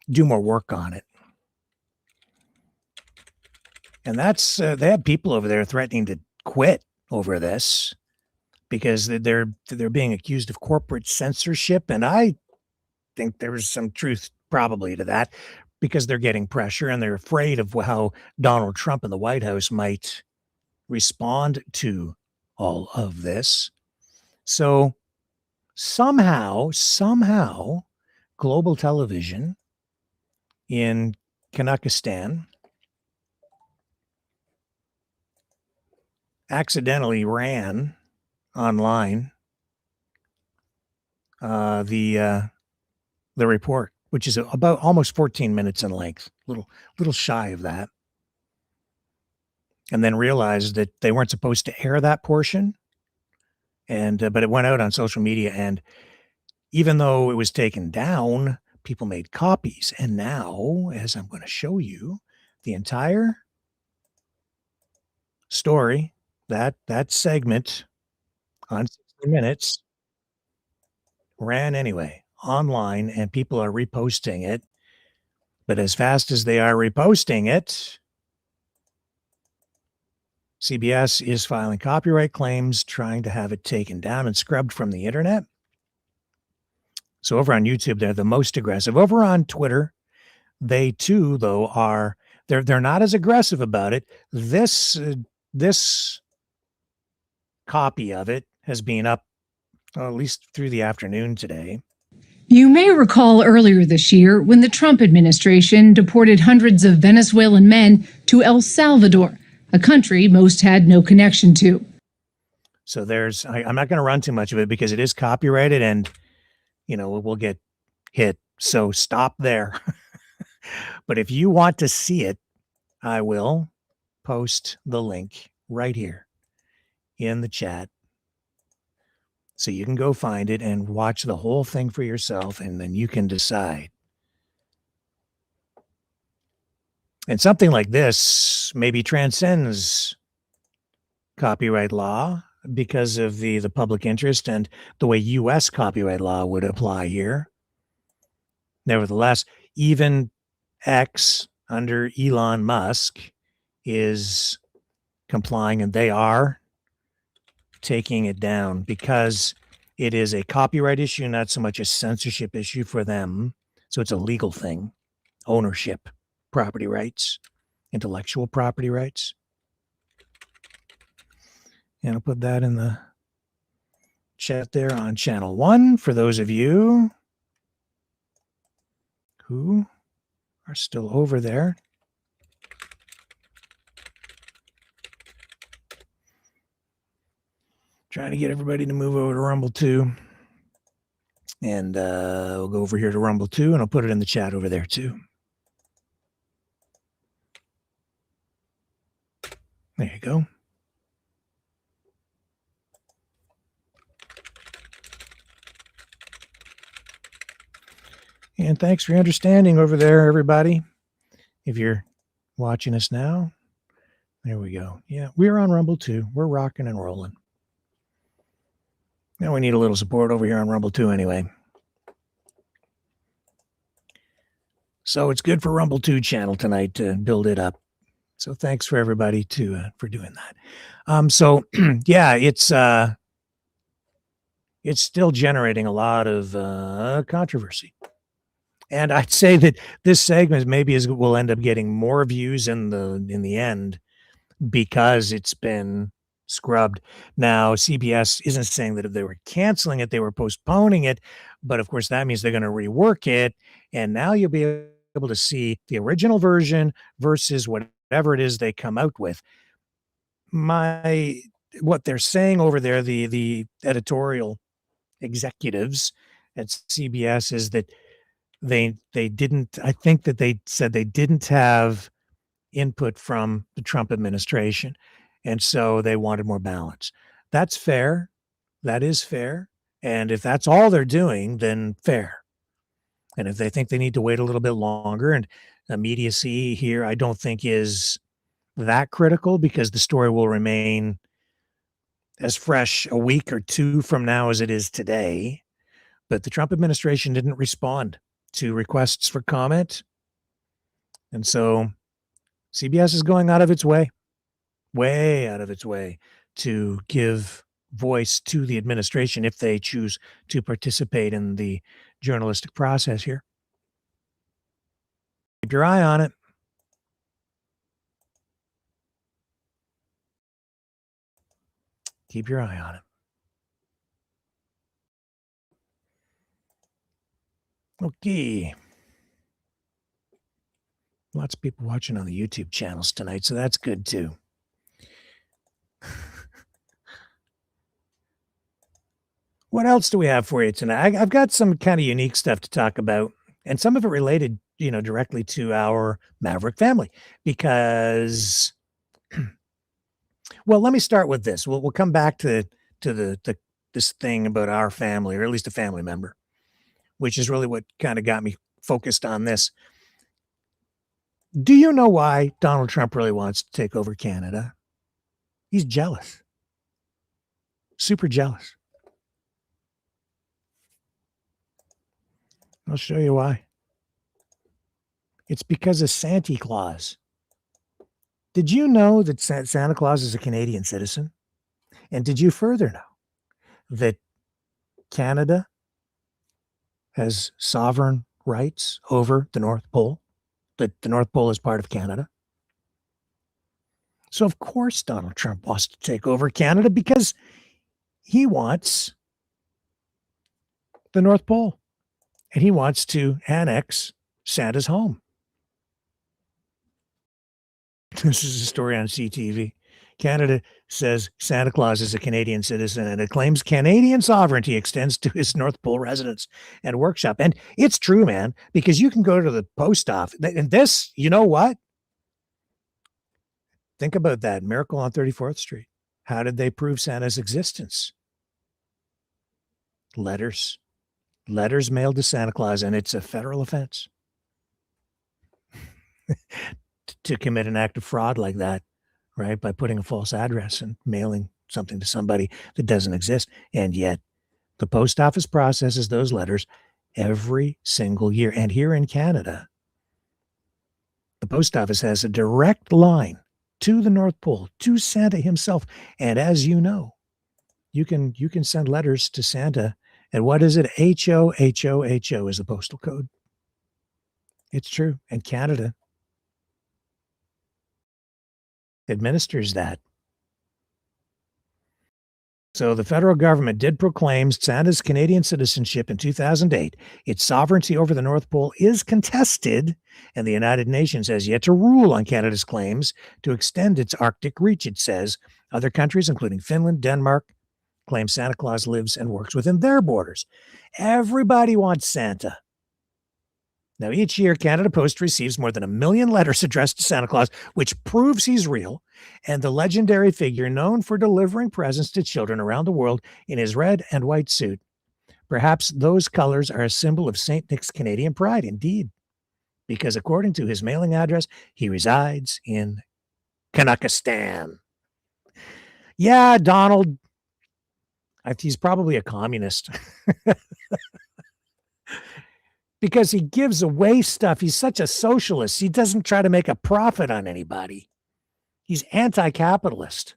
do more work on it. And that's they have people over there threatening to quit over this because they're being accused of corporate censorship. And I think there's some truth probably to that because they're getting pressure and they're afraid of how Donald Trump and the White House might respond to all of this. So somehow, global television in Kazakhstan accidentally ran online the report, which is about almost 14 minutes in length, little shy of that, and then realized that they weren't supposed to air that portion, and but it went out on social media, and even though it was taken down, people made copies, and now, as I'm going to show you, the entire story, that segment on 60 Minutes ran anyway online, and people are reposting it. But as fast as they are reposting it, CBS is filing copyright claims, trying to have it taken down and scrubbed from the internet. So over on YouTube, they're the most aggressive. Over on Twitter, they too, though, are they're not as aggressive about it. This copy of it has been up at least through the afternoon today. You may recall earlier this year when the Trump administration deported hundreds of Venezuelan men to El Salvador, a country most had no connection to. So I'm not going to run too much of it because it is copyrighted and, we'll get hit. So stop there. But if you want to see it, I will post the link right here in the chat. So you can go find it and watch the whole thing for yourself, and then you can decide. And something like this maybe transcends copyright law because of the public interest and the way U.S. copyright law would apply here. Nevertheless, even X under Elon Musk is complying, and they are taking it down because It is a copyright issue, not so much a censorship issue for them. So it's a legal thing. Ownership, property rights, intellectual property rights. And I'll put that in the chat there on channel 1 for those of you who are still over there. Trying to get everybody to move over to Rumble 2. And we'll go over here to Rumble 2, and I'll put it in the chat over there too. There you go. And thanks for your understanding over there, everybody. If you're watching us now, there we go. Yeah, we're on Rumble 2. We're rocking and rolling. Now we need a little support over here on Rumble 2 anyway. So it's good for Rumble 2 channel tonight to build it up. So thanks for everybody for doing that. So yeah, it's still generating a lot of controversy. And I'd say that this segment maybe will end up getting more views in the end because it's been scrubbed. Now, CBS isn't saying that if they were canceling it, they were postponing it. But of course, that means they're going to rework it. And now you'll be able to see the original version versus whatever it is they come out with. What they're saying over there, the editorial executives at CBS, is that they didn't, I think that they said they didn't have input from the Trump administration. And so they wanted more balance. That's fair. That is fair. And if that's all they're doing, then fair. And if they think they need to wait a little bit longer, and immediacy here, I don't think is that critical, because the story will remain as fresh a week or two from now as it is today. But the Trump administration didn't respond to requests for comment. And so CBS is going out of its way, way out of its way, to give voice to the administration if they choose to participate in the journalistic process here. Keep your eye on it. Keep your eye on it. Okay. Lots of people watching on the YouTube channels tonight, so that's good too. What else do we have for you tonight? I've got some kind of unique stuff to talk about, and some of it related, directly to our Maverick family, because, well, let me start with this. We'll come back to this thing about our family, or at least a family member, which is really what kind of got me focused on this. Do you know why Donald Trump really wants to take over Canada? He's jealous. Super jealous. I'll show you why. It's because of Santa Claus. Did you know that Santa Claus is a Canadian citizen? And did you further know that Canada has sovereign rights over the North Pole? That the North Pole is part of Canada? So of course Donald Trump wants to take over Canada, because he wants the North Pole, and he wants to annex Santa's home. This is a story on CTV. Canada says Santa Claus is a Canadian citizen, and it claims Canadian sovereignty extends to his North Pole residence and workshop. And it's true, man, because you can go to the post office. And this, you know what? Think about that. Miracle on 34th Street. How did they prove Santa's existence? Letters. Letters mailed to Santa Claus, and it's a federal offense to commit an act of fraud like that, right? By putting a false address and mailing something to somebody that doesn't exist. And yet the post office processes those letters every single year. And here in Canada, the post office has a direct line to the North Pole, to Santa himself. And as you know, you can send letters to Santa. And what is it? HOHOHO is the postal code. It's true. And Canada administers that. So the federal government did proclaim Santa's Canadian citizenship in 2008. Its sovereignty over the North Pole is contested, and the United Nations has yet to rule on Canada's claims to extend its Arctic reach, it says. Other countries, including Finland, Denmark, claim Santa Claus lives and works within their borders. Everybody wants Santa. Now, each year, Canada Post receives more than 1 million letters addressed to Santa Claus, which proves he's real, and the legendary figure known for delivering presents to children around the world in his red and white suit. Perhaps those colors are a symbol of St. Nick's Canadian pride, indeed, because according to his mailing address, he resides in Kanakistan. Yeah, Donald, he's probably a communist. Because he gives away stuff. He's such a socialist. He doesn't try to make a profit on anybody. He's anti-capitalist.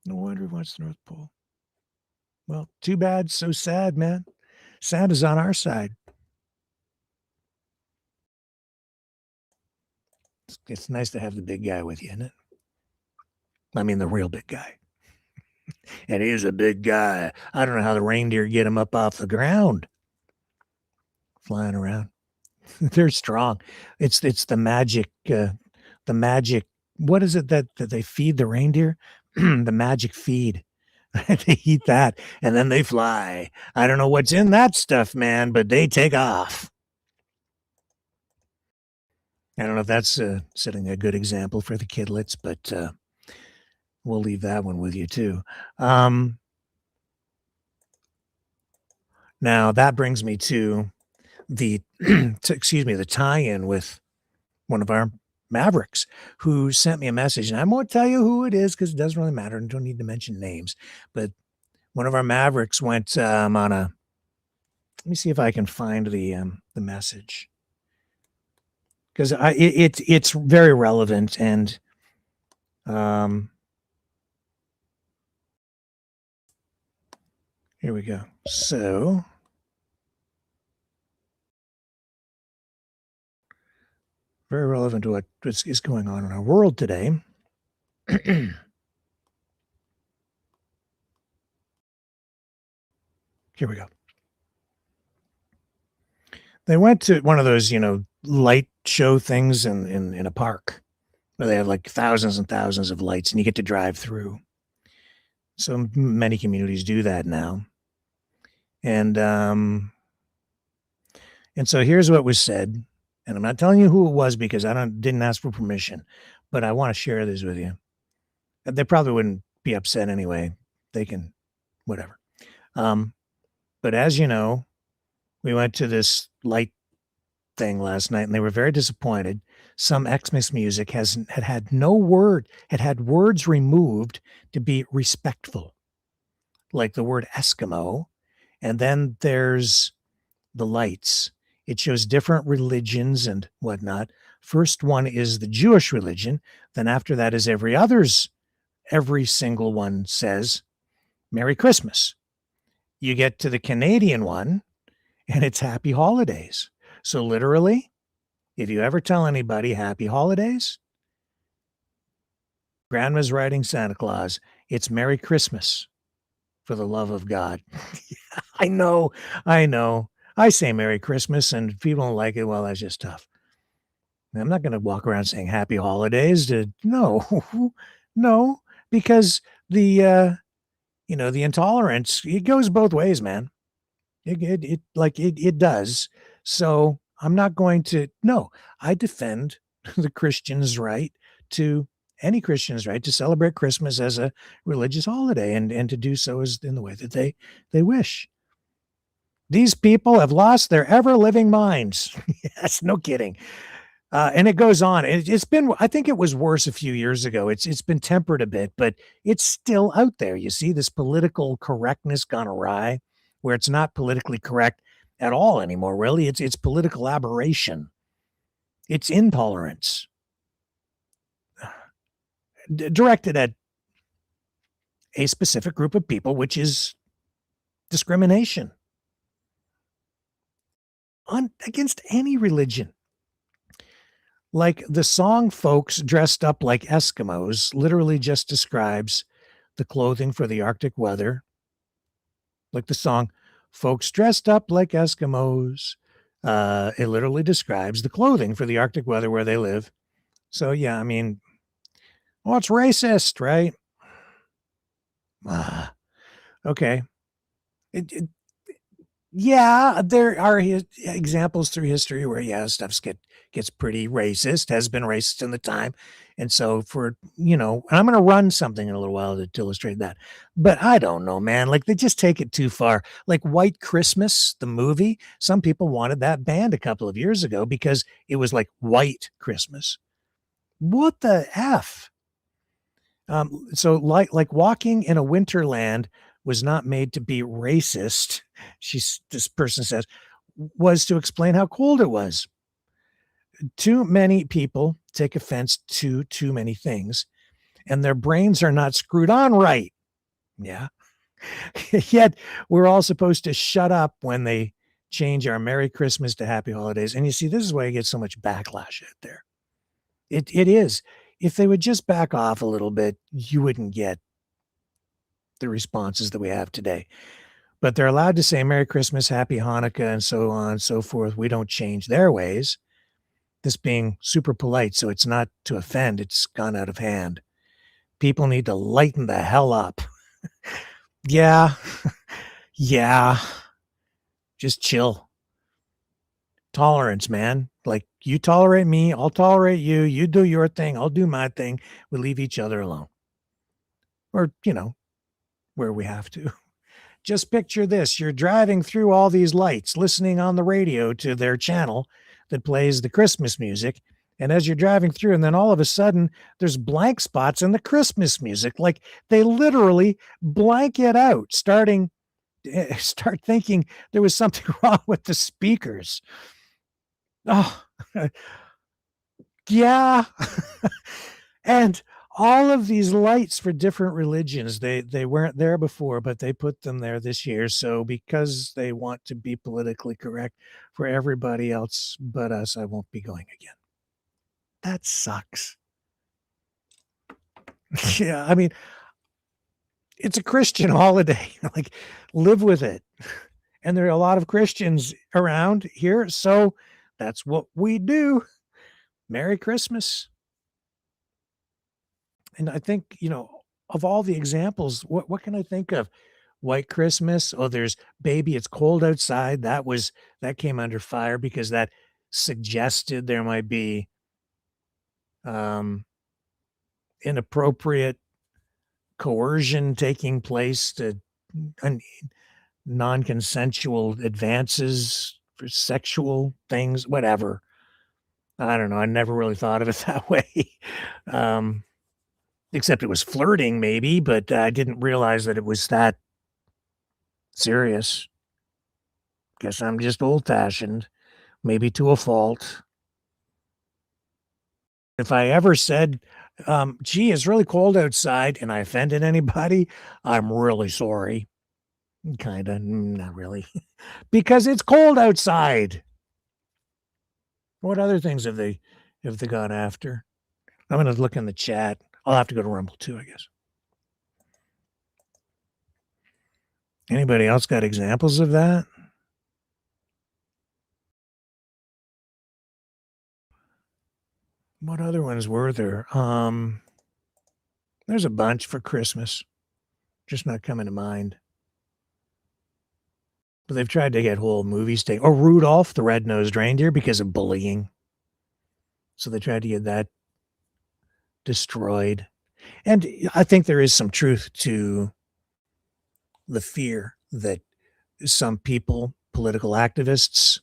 No wonder he wants the North Pole. Well, too bad, so sad, man. Santa's on our side. It's nice to have the big guy with you, isn't it? I mean, the real big guy. And he's a big guy. I don't know how the reindeer get him up off the ground. Flying around. They're strong. It's the magic, what is it that they feed the reindeer? The magic feed. They eat that and then they fly. I don't know what's in that stuff, man, but they take off. I don't know if that's setting a good example for the kidlets, but we'll leave that one with you too. Now that brings me to the the tie-in with one of our Mavericks who sent me a message, and I won't tell you who it is because it doesn't really matter and don't need to mention names. But one of our Mavericks went on a. Let me see if I can find the message because it's very relevant and here we go. So. Very relevant to what is going on in our world today. Here we go. They went to one of those, light show things in a park where they have like thousands and thousands of lights and you get to drive through. So many communities do that now. And so here's what was said. And I'm not telling you who it was because I didn't ask for permission, but I want to share this with you. They probably wouldn't be upset anyway. They can, whatever. But as you know, we went to this light thing last night and they were very disappointed. Some Xmas music had words removed to be respectful, like the word Eskimo. And then there's the lights. It shows different religions and whatnot. First one is the Jewish religion. Then after that is every single one says Merry Christmas. You get to the Canadian one and it's Happy Holidays. So literally, if you ever tell anybody Happy Holidays, Grandma's writing Santa Claus, it's Merry Christmas for the love of God. I know. I say Merry Christmas and people don't like it. Well, that's just tough. I'm not going to walk around saying Happy Holidays. No, because the intolerance, it goes both ways, man. It does. So I'm not going to, no, I defend the Christian's right to any Christian's right to celebrate Christmas as a religious holiday and to do so as in the way that they wish. These people have lost their ever-living minds. Yes, no kidding. And it goes on. It's been, I think it was worse a few years ago. It's been tempered a bit, but it's still out there. You see this political correctness gone awry, where it's not politically correct at all anymore, really. It's political aberration. It's intolerance. directed at a specific group of people, which is discrimination against any religion. Like the song Folks Dressed Up Like Eskimos literally just describes the clothing for the Arctic weather. Like the song Folks Dressed Up Like Eskimos. It literally describes the clothing for the Arctic weather where they live. So, yeah, I mean, well, it's racist, right? Okay. Yeah, there are examples through history where, yeah, stuff gets pretty racist, has been racist in the time. And so and I'm going to run something in a little while to illustrate that. But I don't know, man. Like, they just take it too far. Like White Christmas, the movie, some people wanted that banned a couple of years ago because it was like White Christmas. What the F? So like walking in a winterland was not made to be racist. This person says, was to explain how cold it was. Too many people take offense to too many things, and their brains are not screwed on right. Yeah. Yet we're all supposed to shut up when they change our Merry Christmas to Happy Holidays. And you see, this is why I get so much backlash out there. It is. If they would just back off a little bit, you wouldn't get the responses that we have today. But they're allowed to say Merry Christmas, Happy Hanukkah, and so on and so forth. We don't change their ways. This being super polite, so it's not to offend. It's gone out of hand. People need to lighten the hell up. Yeah. Yeah. Just chill. Tolerance, man. Like, you tolerate me, I'll tolerate you. You do your thing, I'll do my thing. We leave each other alone. Or, where we have to. Just picture this. You're driving through all these lights, listening on the radio to their channel that plays the Christmas music. And as you're driving through, and then all of a sudden, there's blank spots in the Christmas music. Like, they literally blank it out, start thinking there was something wrong with the speakers. Oh, yeah. And all of these lights for different religions, they weren't there before, but they put them there this year. So because they want to be politically correct for everybody else but us, I won't be going again. That sucks. Yeah, I mean, it's a Christian holiday. Like, live with it. And there are a lot of Christians around here, so that's what we do. Merry Christmas. And I think, of all the examples, what can I think of? White Christmas. Oh, there's Baby, It's Cold Outside. That came under fire because that suggested there might be inappropriate coercion taking place to non-consensual advances for sexual things, whatever. I don't know. I never really thought of it that way. Except it was flirting maybe, but I didn't realize that it was that serious. Guess I'm just old-fashioned, maybe to a fault. If I ever said, gee, it's really cold outside, and I offended anybody, I'm really sorry. Kinda, not really. Because it's cold outside. What other things have they gone after? I'm going to look in the chat. I'll have to go to Rumble too, I guess. Anybody else got examples of that? What other ones were there? There's a bunch for Christmas. Just not coming to mind. But they've tried to get whole movies taken. Or Rudolph the Red-Nosed Reindeer because of bullying. So they tried to get that destroyed. And I think there is some truth to the fear that some people, political activists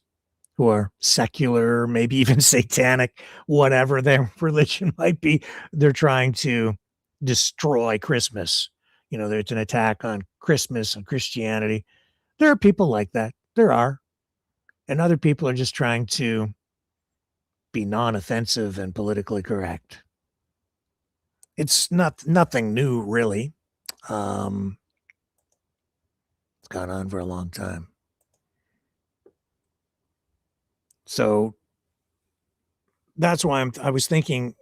who are secular, maybe even satanic, whatever their religion might be, they're trying to destroy Christmas. There's an attack on Christmas and Christianity. There are people like that. There are. And other people are just trying to be non-offensive and politically correct. It's nothing new, really. It's gone on for a long time. So that's why I was thinking,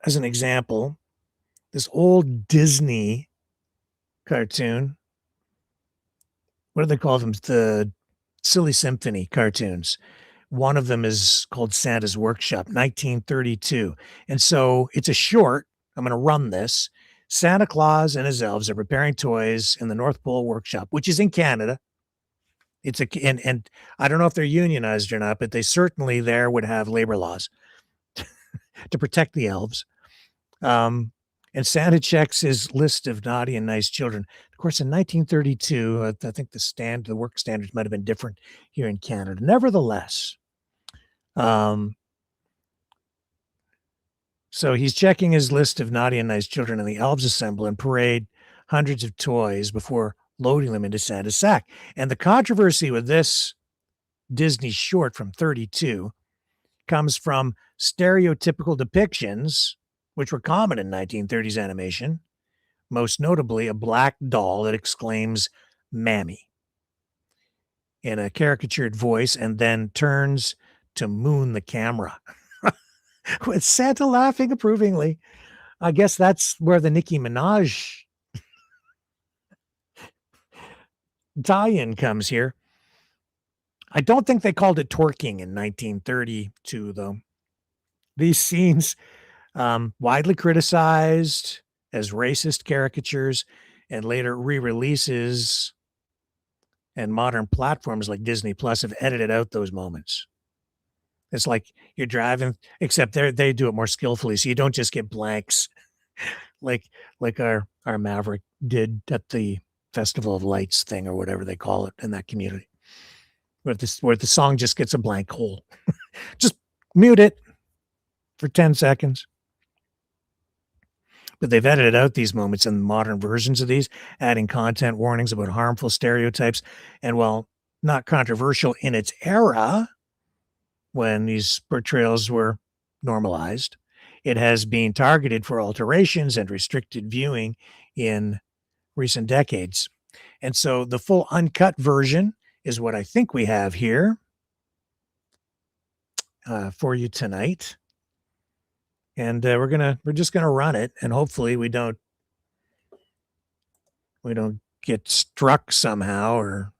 as an example, this old Disney cartoon, what do they call them? The Silly Symphony cartoons. One of them is called Santa's Workshop, 1932. And so it's a short. I'm going to run this. Santa Claus and his elves are preparing toys in the North Pole Workshop, which is in Canada. And I don't know if they're unionized or not, but they certainly there would have labor laws to protect the elves. And Santa checks his list of naughty and nice children. Of course, in 1932, I think the work standards might have been different here in Canada. Nevertheless, so he's checking his list of naughty and nice children, and the elves assemble and parade hundreds of toys before loading them into Santa's sack. And the controversy with this Disney short from 32 comes from stereotypical depictions, which were common in 1930s animation, most notably a black doll that exclaims, "Mammy," in a caricatured voice and then turns to moon the camera with Santa laughing approvingly. I guess that's where the Nicki Minaj tie-in comes here. I don't think they called it twerking in 1932, though. These scenes, widely criticized as racist caricatures and later re-releases and modern platforms like Disney Plus have edited out those moments. It's like you're driving, except they do it more skillfully, so you don't just get blanks like our Maverick did at the Festival of Lights thing or whatever they call it in that community, where the song just gets a blank hole. Just mute it for 10 seconds. But they've edited out these moments in modern versions of these, adding content warnings about harmful stereotypes. And while not controversial in its era, when these portrayals were normalized, it has been targeted for alterations and restricted viewing in recent decades. And so the full uncut version is what I think we have here for you tonight. And we're just gonna run it, and hopefully we don't get struck somehow or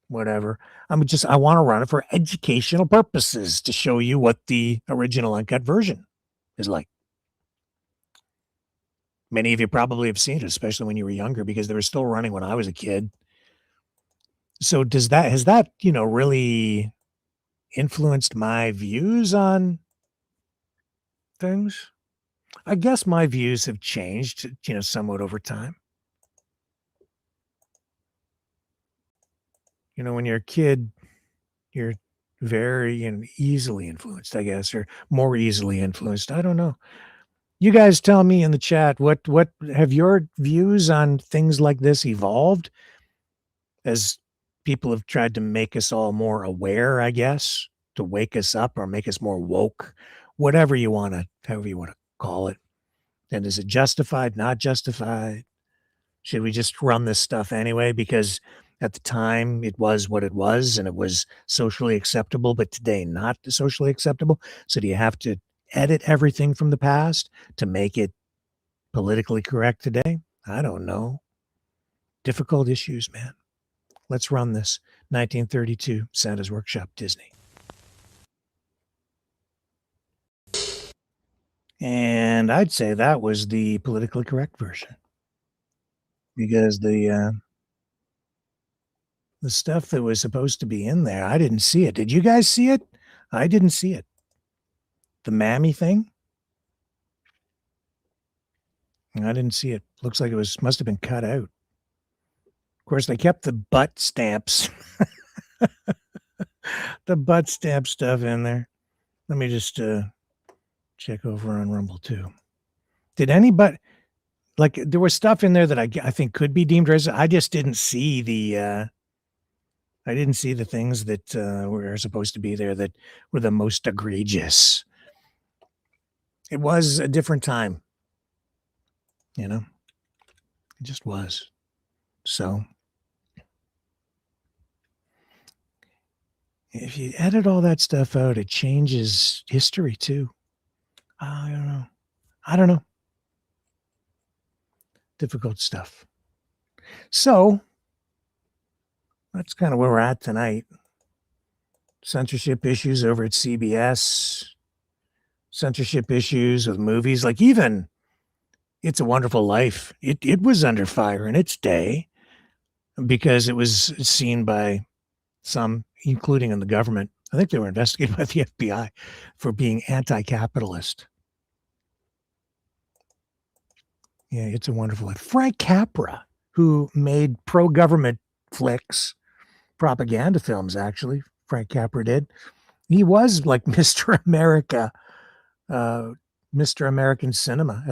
whatever. I want to run it for educational purposes to show you what the original uncut version is like. Many of you probably have seen it, especially when you were younger, because they were still running when I was a kid. So has that really influenced my views on things? I guess my views have changed, somewhat over time. When you're a kid, you're very easily influenced, I guess, or more easily influenced. I don't know. You guys tell me in the chat, what have your views on things like this evolved as people have tried to make us all more aware, I guess, to wake us up or make us more woke, however you want to call it. And is it justified, not justified? Should we just run this stuff anyway? Because at the time it was what it was and it was socially acceptable, but today not socially acceptable. So do you have to edit everything from the past to make it politically correct today? I don't know. Difficult issues, man. Let's run this. 1932, Santa's Workshop, Disney. And I'd say that was the politically correct version, because the stuff that was supposed to be in there, I didn't see it. Did you guys see it? I didn't see it. The mammy thing, I didn't see it. Looks like it must have been cut out. Of course, they kept the butt stamps, the butt stamp stuff in there. Let me just check over on Rumble too. Did anybody, there was stuff in there that I think could be deemed racist. I just didn't see the things that were supposed to be there that were the most egregious. It was a different time. It just was. So if you edit all that stuff out, it changes history too. I don't know. Difficult stuff. So that's kind of where we're at tonight. Censorship issues over at CBS, censorship issues with movies, like even It's a Wonderful Life. It was under fire in its day because it was seen by some, including in the government. I think they were investigated by the FBI for being anti-capitalist. Yeah, It's a Wonderful Life. Frank Capra, who made pro-government flicks, propaganda films, actually, Frank Capra did. He was like Mr. America, Mr. American cinema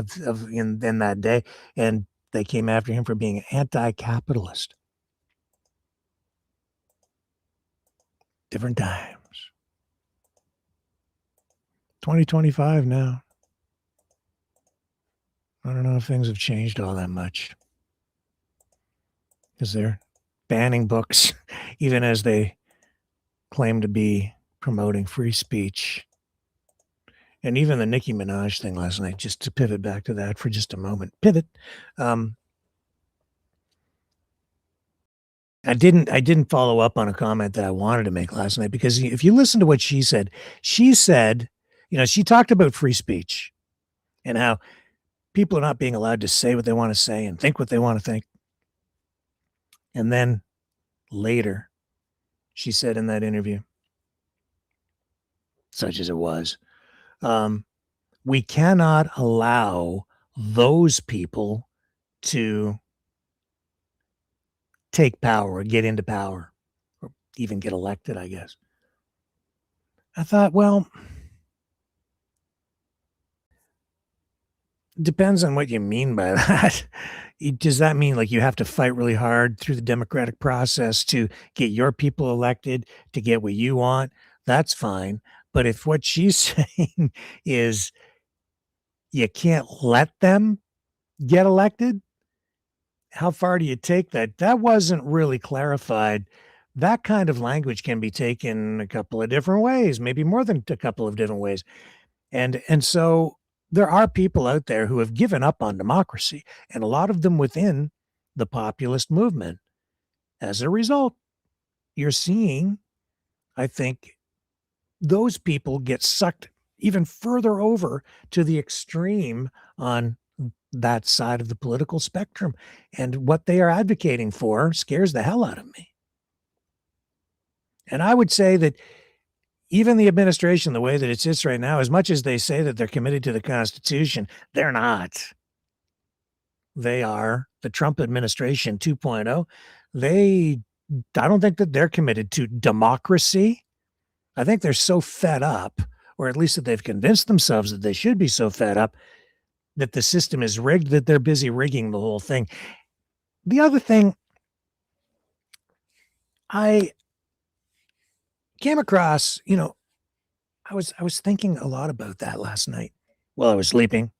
in that day, and they came after him for being anti-capitalist. Different times. 2025 now. I don't know if things have changed all that much because they're banning books, even as they claim to be promoting free speech. And even the Nicki Minaj thing last night, just to pivot back to that for just a moment. I didn't follow up on a comment that I wanted to make last night, because if you listen to what she said, she talked about free speech and how people are not being allowed to say what they want to say and think what they want to think. And then later, she said in that interview, such as it was, we cannot allow those people to take power or get into power or even get elected, I guess. I thought, well, depends on what you mean by that. Does that mean like you have to fight really hard through the democratic process to get your people elected, to get what you want? That's fine. But if what she's saying is you can't let them get elected, how far do you take that? That wasn't really clarified. That kind of language can be taken a couple of different ways, maybe more than a couple of different ways. And so there are people out there who have given up on democracy, and a lot of them within the populist movement. As a result, you're seeing, I think, those people get sucked even further over to the extreme on that side of the political spectrum. And what they are advocating for scares the hell out of me. And I would say that even the administration, the way that it sits right now, as much as they say that they're committed to the Constitution, they're not. They are the Trump administration 2.0. I don't think that they're committed to democracy. I think they're so fed up, or at least that they've convinced themselves that they should be so fed up that the system is rigged, that they're busy rigging the whole thing. The other thing I came across, I was thinking a lot about that last night while I was sleeping.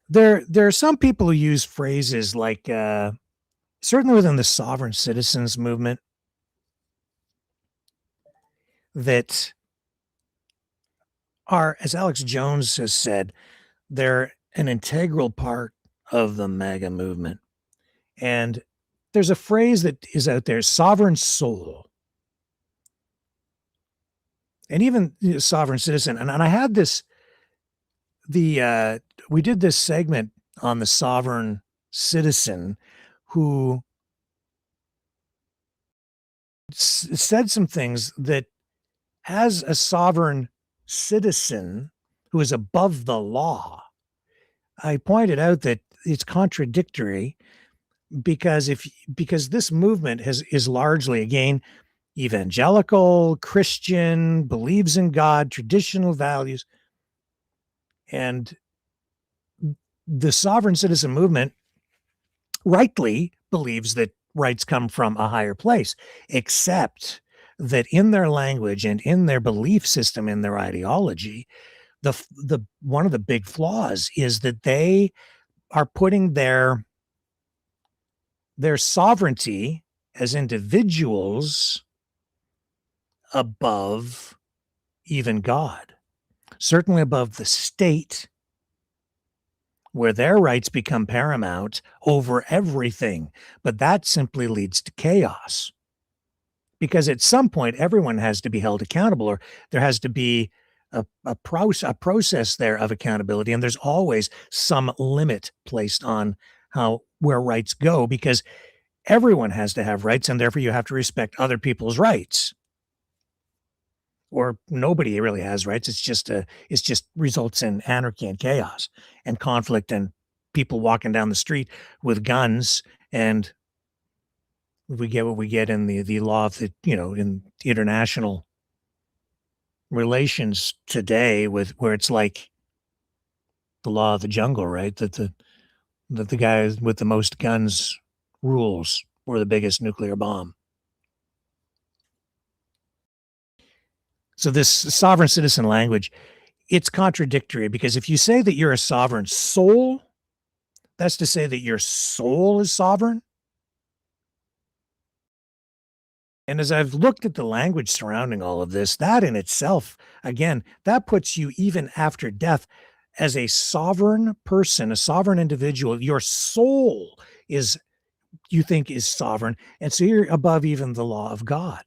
There are some people who use phrases like, certainly within the sovereign citizens movement, that are, as Alex Jones has said, they're an integral part of the MAGA movement. And there's a phrase that is out there, sovereign soul. And even sovereign citizen. And I had we did this segment on the sovereign citizen who said some things that, as a sovereign citizen who is above the law, I pointed out that it's contradictory because this movement is largely, again, evangelical, Christian, believes in God, traditional values. And the sovereign citizen movement rightly believes that rights come from a higher place, except that in their language and in their belief system, in their ideology, the one of the big flaws is that they are putting their sovereignty as individuals above even God, certainly above the state, where their rights become paramount over everything. But that simply leads to chaos, because at some point everyone has to be held accountable, or there has to be a process there of accountability, and there's always some limit placed on where rights go, because everyone has to have rights, and therefore you have to respect other people's rights, or nobody really has rights. It's just results in anarchy and chaos and conflict and people walking down the street with guns, and we get what we get in the law of in international relations today, where it's like the law of the jungle, right? That the guy with the most guns rules, or the biggest nuclear bomb. So this sovereign citizen language, it's contradictory, because if you say that you're a sovereign soul, that's to say that your soul is sovereign. And as I've looked at the language surrounding all of this, that in itself, again, that puts you, even after death, as a sovereign person, a sovereign individual. Your soul is, you think, is sovereign. And so you're above even the law of God.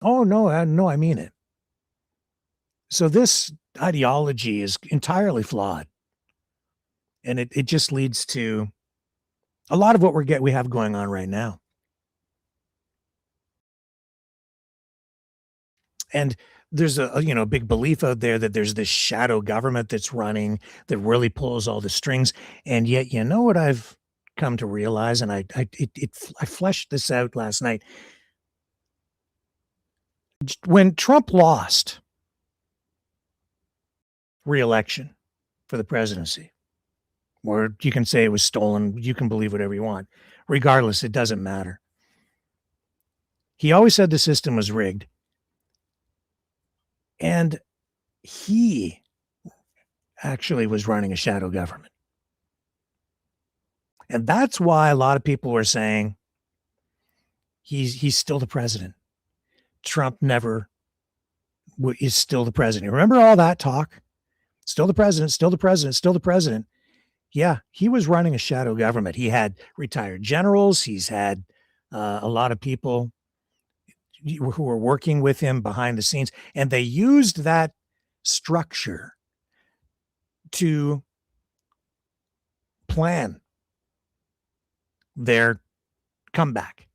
Oh, no, no, I mean it. So this ideology is entirely flawed. And it just leads to a lot of what we have going on right now. And there's a big belief out there that there's this shadow government that's running, that really pulls all the strings. And yet, you know what I've come to realize, and I fleshed this out last night. When Trump lost re-election for the presidency, or you can say it was stolen, you can believe whatever you want. Regardless, it doesn't matter. He always said the system was rigged. And he actually was running a shadow government. And that's why a lot of people were saying he's still the president. Trump never is still the president. Remember all that talk? Still the president, still the president, still the president. Yeah, he was running a shadow government. He had retired generals. He's had a lot of people who were working with him behind the scenes, and they used that structure to plan their comeback.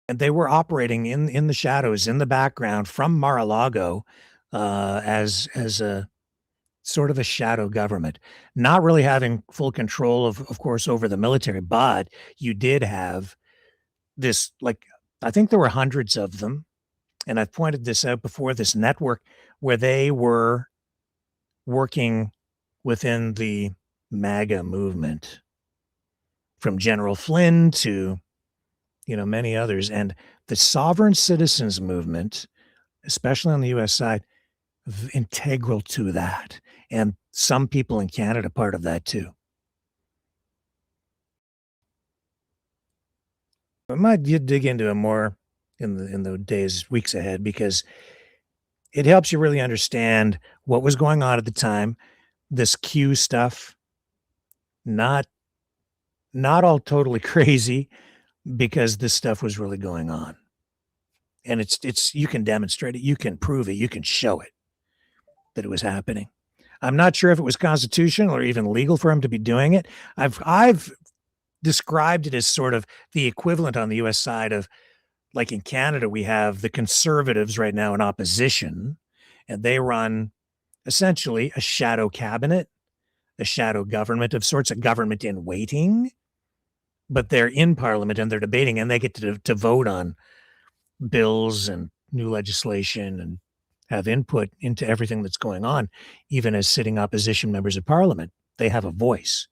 And they were operating in the shadows, in the background, from Mar-a-Lago, as a sort of a shadow government, not really having full control of course, over the military, but you did have this, like, I think there were hundreds of them, and I've pointed this out before, this network where they were working within the MAGA movement, from General Flynn to, many others. And the sovereign citizens movement, especially on the U.S. side, integral to that. And some people in Canada part of that too. I might dig into it more in the days, weeks ahead, because it helps you really understand what was going on at the time. This Q stuff, not all totally crazy, because this stuff was really going on. And it's you can demonstrate it, you can prove it, you can show it that it was happening. I'm not sure if it was constitutional or even legal for him to be doing it. I've described it as sort of the equivalent on the US side of, like in Canada, we have the Conservatives right now in opposition, and they run essentially a shadow cabinet, a shadow government of sorts, a government in waiting, but they're in Parliament and they're debating, and they get to vote on bills and new legislation and have input into everything that's going on. Even as sitting opposition members of Parliament, they have a voice,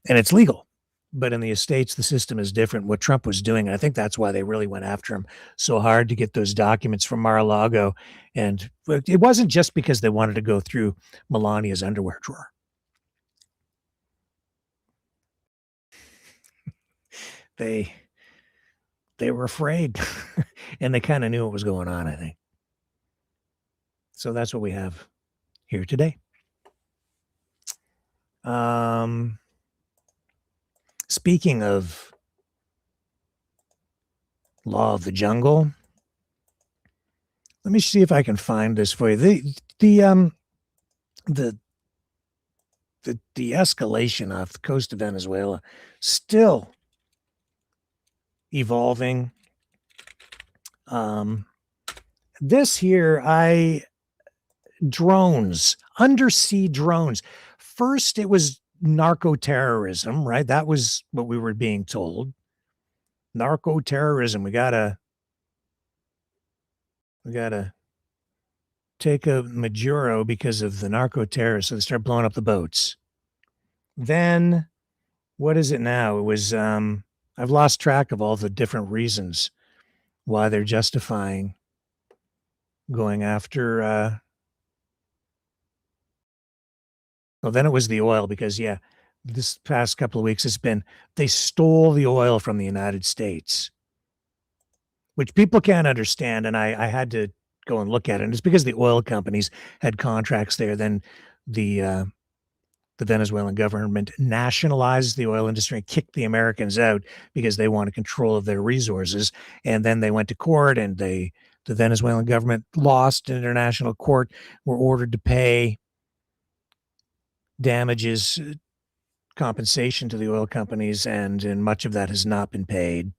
and it's legal. But in the States, the system is different. What Trump was doing, and I think that's why they really went after him so hard to get those documents from Mar-a-Lago. And it wasn't just because they wanted to go through Melania's underwear drawer. They were afraid, and they kind of knew what was going on, I think. So that's what we have here today. Speaking of law of the jungle, let me see if I can find this for you. The escalation off the coast of Venezuela still evolving. This here, drones, undersea drones. First, it was narco-terrorism, right? That was what we were being told. Narco-terrorism. We gotta take a Maduro because of the narco-terrorists. So they start blowing up the boats. Then, what is it now? It was, I've lost track of all the different reasons why they're justifying going after, well, then it was the oil because, yeah, this past couple of weeks, they stole the oil from the United States, which people can't understand. And I had to go and look at it. And it's because the oil companies had contracts there. Then the Venezuelan government nationalized the oil industry and kicked the Americans out because they wanted control of their resources. And then they went to court, and the Venezuelan government lost in international court, were ordered to pay damages, compensation to the oil companies, and much of that has not been paid.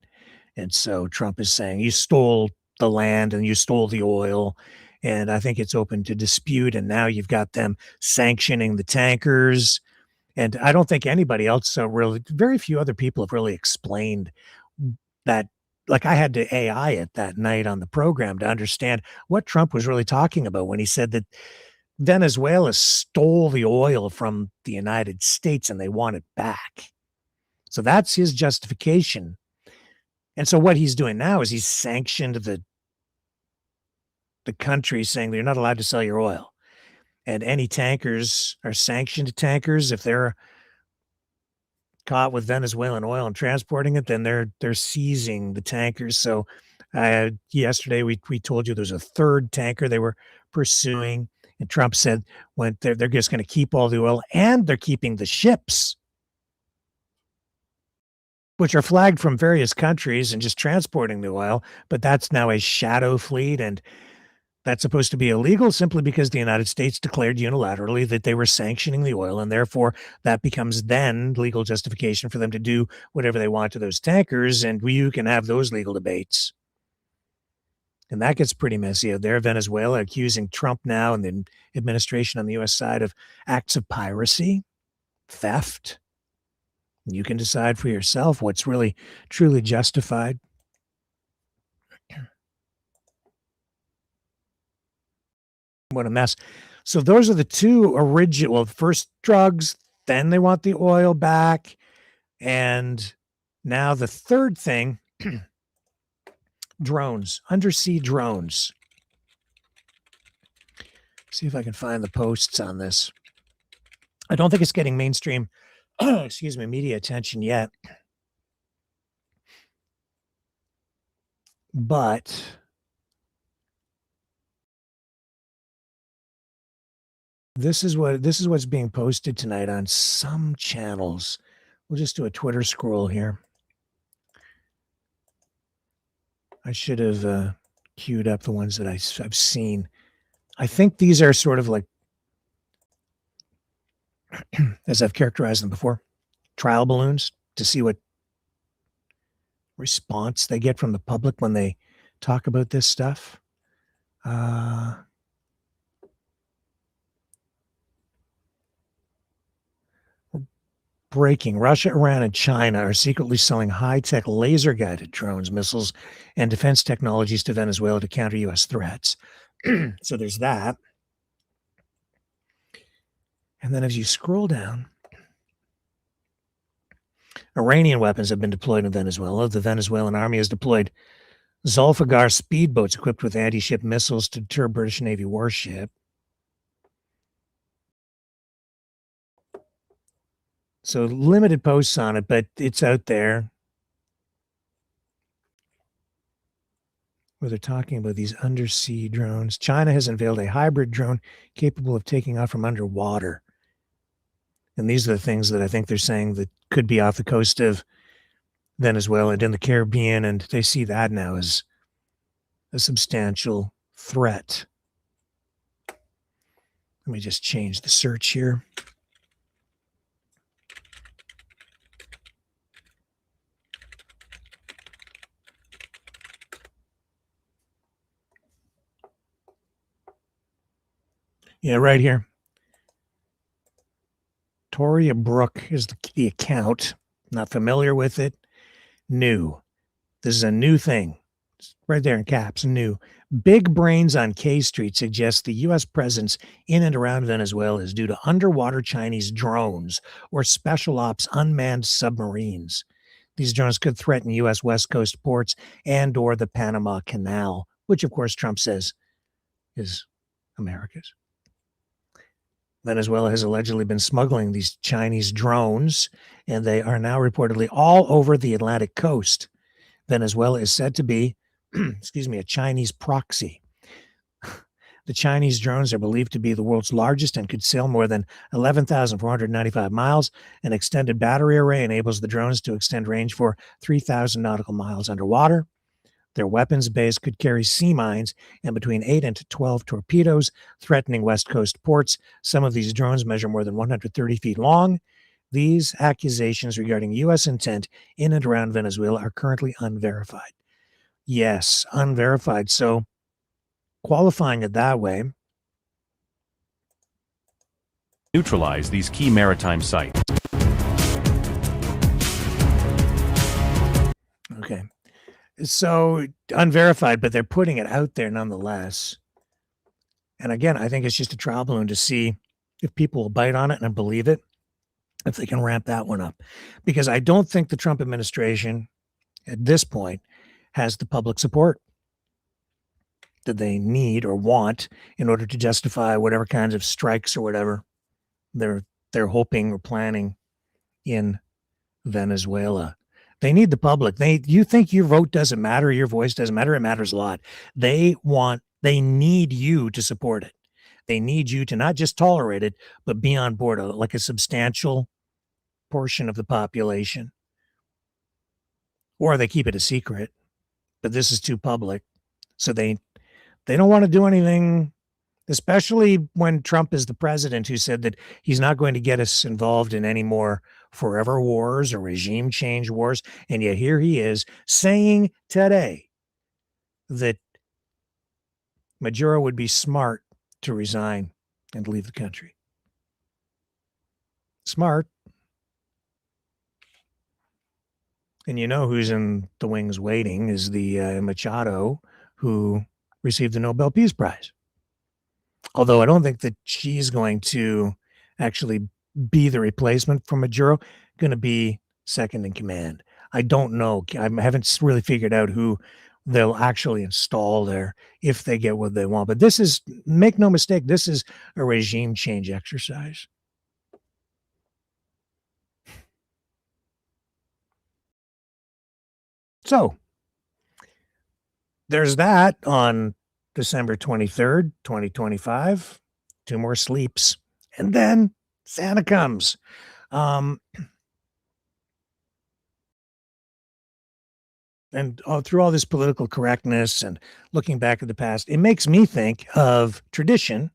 And so Trump is saying, you stole the land and you stole the oil. And I think it's open to dispute. And now you've got them sanctioning the tankers. And I don't think anybody else very few other people have really explained that. Like, I had to AI it that night on the program to understand what Trump was really talking about when he said that Venezuela stole the oil from the United States and they want it back. So that's his justification. And so what he's doing now is he's sanctioned the country, saying they're not allowed to sell your oil. And any tankers are sanctioned tankers. If they're caught with Venezuelan oil and transporting it, then they're seizing the tankers. So yesterday we told you there's a third tanker they were pursuing. And Trump said when they're just going to keep all the oil, and they're keeping the ships, which are flagged from various countries and just transporting the oil. But that's now a shadow fleet, and that's supposed to be illegal simply because the United States declared unilaterally that they were sanctioning the oil, and therefore that becomes then legal justification for them to do whatever they want to those tankers, and you can have those legal debates. And that gets pretty messy out there. Venezuela accusing Trump now and the administration on the U.S. side of acts of piracy, theft. You can decide for yourself what's really truly justified. What a mess. So those are the two original, well, first drugs, then they want the oil back. And now the third thing, drones, undersea drones. See if I can find the posts on this. I don't think it's getting mainstream, media attention yet. But this is what's being posted tonight on some channels. We'll just do a Twitter scroll here. I should have queued up the ones that I've seen. I think these are sort of like, as I've characterized them before, trial balloons to see what response they get from the public when they talk about this stuff. Breaking. Russia, Iran, and China are secretly selling high-tech laser-guided drones, missiles, and defense technologies to Venezuela to counter U.S. threats. So there's that. And then as you scroll down, Iranian weapons have been deployed in Venezuela. The Venezuelan army has deployed Zulfigar speedboats equipped with anti-ship missiles to deter British Navy warship. So limited posts on it, but it's out there where they're talking about these undersea drones. China has unveiled a hybrid drone capable of taking off from underwater. And these are the things that I think they're saying that could be off the coast of Venezuela and in the Caribbean. And they see that now as a substantial threat. Let me just change the search here. Yeah, right here. Toria Brook is the account. Not familiar with it. New. This is a new thing. It's right there in caps, new. Big brains on K Street suggests the U.S. presence in and around Venezuela is due to underwater Chinese drones or special ops unmanned submarines. These drones could threaten U.S. West Coast ports and or the Panama Canal, which, of course, Trump says is America's. Venezuela has allegedly been smuggling these Chinese drones, and they are now reportedly all over the Atlantic coast. Venezuela is said to be, a Chinese proxy. The Chinese drones are believed to be the world's largest and could sail more than 11,495 miles. An extended battery array enables the drones to extend range for 3,000 nautical miles underwater. Their weapons base could carry sea mines and between 8 and 12 torpedoes, threatening West Coast ports. Some of these drones measure more than 130 feet long. These accusations regarding U.S. intent in and around Venezuela are currently unverified. Yes, unverified. So qualifying it that way. Neutralize these key maritime sites. Okay. So unverified, but they're putting it out there nonetheless. And again, I think it's just a trial balloon to see if people will bite on it and believe it, if they can ramp that one up. Because I don't think the Trump administration at this point has the public support that they need or want in order to justify whatever kinds of strikes or whatever they're hoping or planning in Venezuela. They need the public. You think your vote doesn't matter, your voice doesn't matter, it matters a lot. They need you to support it. They need you to not just tolerate it, but be on board, like a substantial portion of the population. Or they keep it a secret, but this is too public. So they don't want to do anything, especially when Trump is the president who said that he's not going to get us involved in any more forever wars or regime change wars. And yet here he is saying today that Maduro would be smart to resign and leave the country. Smart. And you know who's in the wings waiting is the Machado who received the Nobel Peace Prize. Although I don't think that she's going to actually be the replacement for Maduro, going to be second in command. I don't know. I haven't really figured out who they'll actually install there if they get what they want. But this is, make no mistake, this is a regime change exercise. So there's that on December 23rd, 2025. 2 more sleeps. And then Santa comes. And through all this political correctness and looking back at the past, it makes me think of tradition.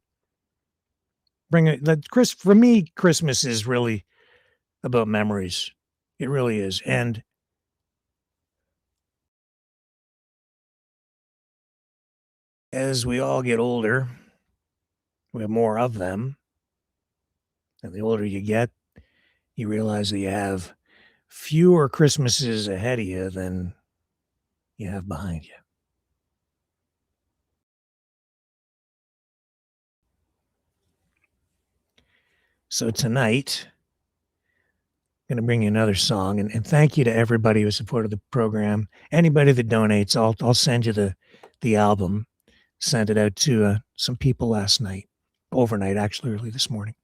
For me, Christmas is really about memories. It really is. And as we all get older, we have more of them. And the older you get, you realize that you have fewer Christmases ahead of you than you have behind you. So tonight, going to bring you another song, and thank you to everybody who supported the program. Anybody that donates, I'll send you the album. Sent it out to some people last night, overnight, actually early this morning.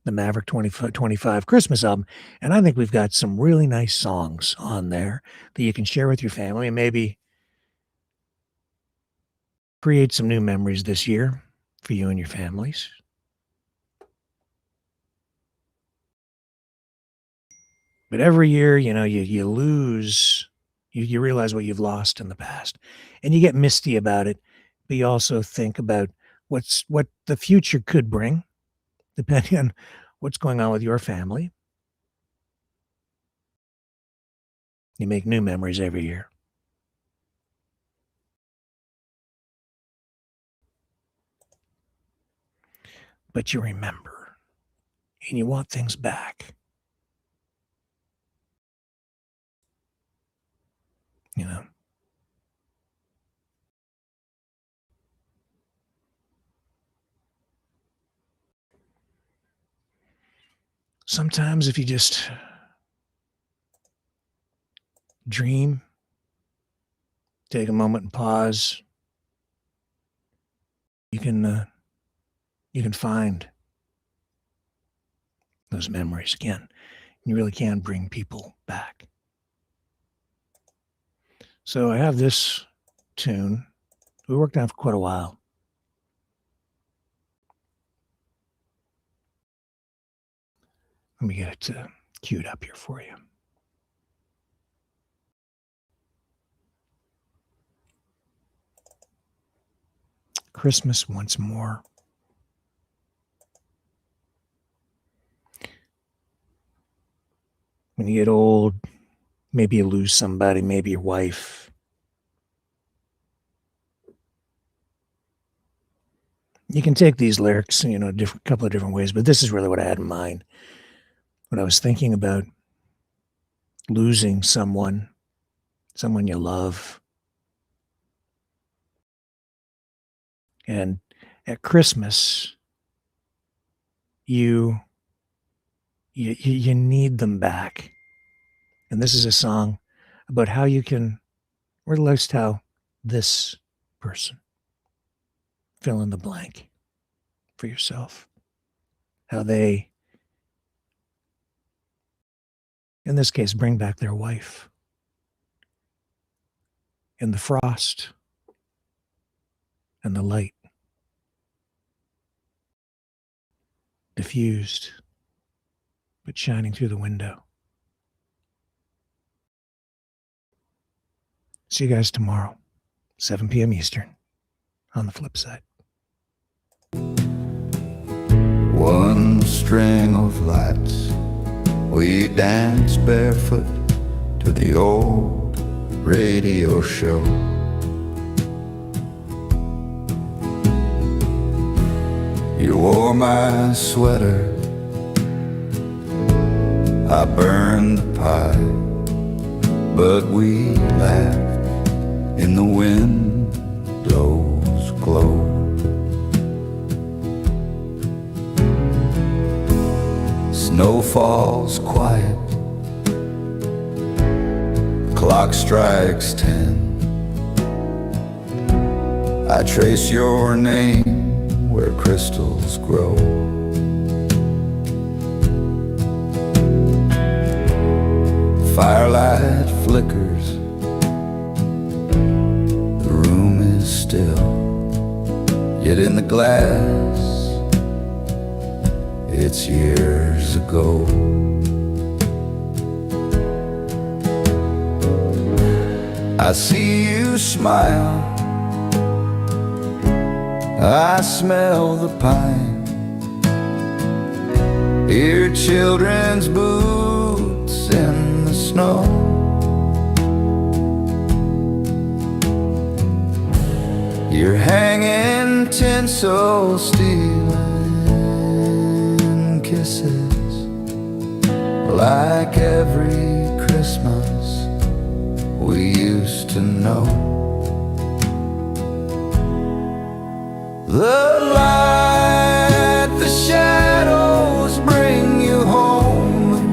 The Maverick 25 Christmas album. And I think we've got some really nice songs on there that you can share with your family and maybe create some new memories this year for you and your families. But every year, you lose, you realize what you've lost in the past, and you get misty about it. But you also think about what the future could bring, depending on what's going on with your family. You make new memories every year. But you remember, and you want things back. Sometimes if you just dream, take a moment and pause, you can find those memories again. You really can bring people back. So I have this tune. We worked on it for quite a while. Let me get it queued up here for you. Christmas once more. When you get old, maybe you lose somebody, maybe your wife. You can take these lyrics, a couple of different ways, but this is really what I had in mind when I was thinking about losing someone you love. And at Christmas, you need them back. And this is a song about how you can, or at least how this person, fill in the blank for yourself. How they, in this case, bring back their wife. In the frost and the light. Diffused, but shining through the window. See you guys tomorrow, 7 p.m. Eastern, on the flip side. One string of lights, we danced barefoot to the old radio show. You wore my sweater, I burned the pie, but we laughed in the window's glow. Snow falls quiet, clock strikes 10. I trace your name where crystals grow. Firelight flickers, the room is still, yet in the glass, it's years ago. I see you smile, I smell the pine, hear children's boots in the snow. You're hanging tinsel, stealing kisses, like every Christmas we used to know. The light, the shadows bring you home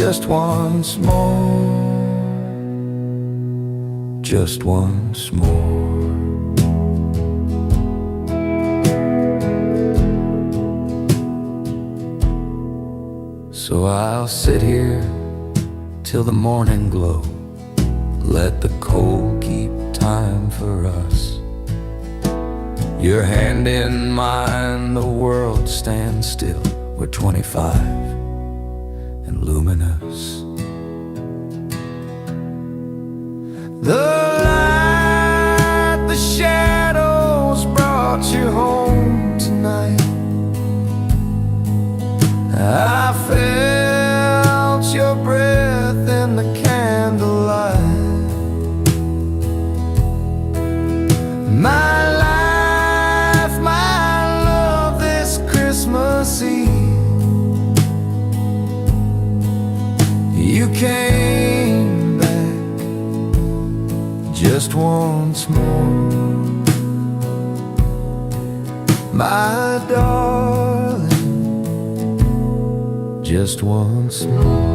just once more, just once more. So I'll sit here till the morning glow, let the cold keep time for us. Your hand in mine, the world stands still. We're 25 and luminous. The light, the shadows brought you home tonight. I felt your breath in the candlelight. My life, my love, this Christmas Eve, you came back just once more, my darling, just once more.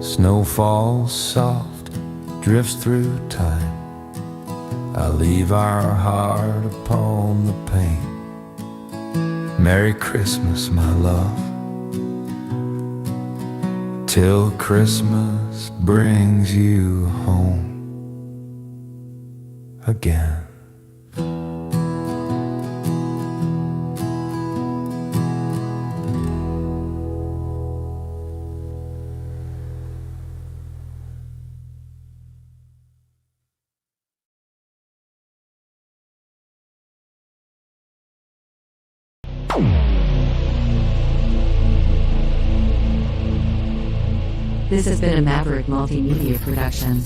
Snow falls soft, drifts through time. I leave our heart upon the pane. Merry Christmas, my love, till Christmas brings you home again. This has been a Maverick multimedia production.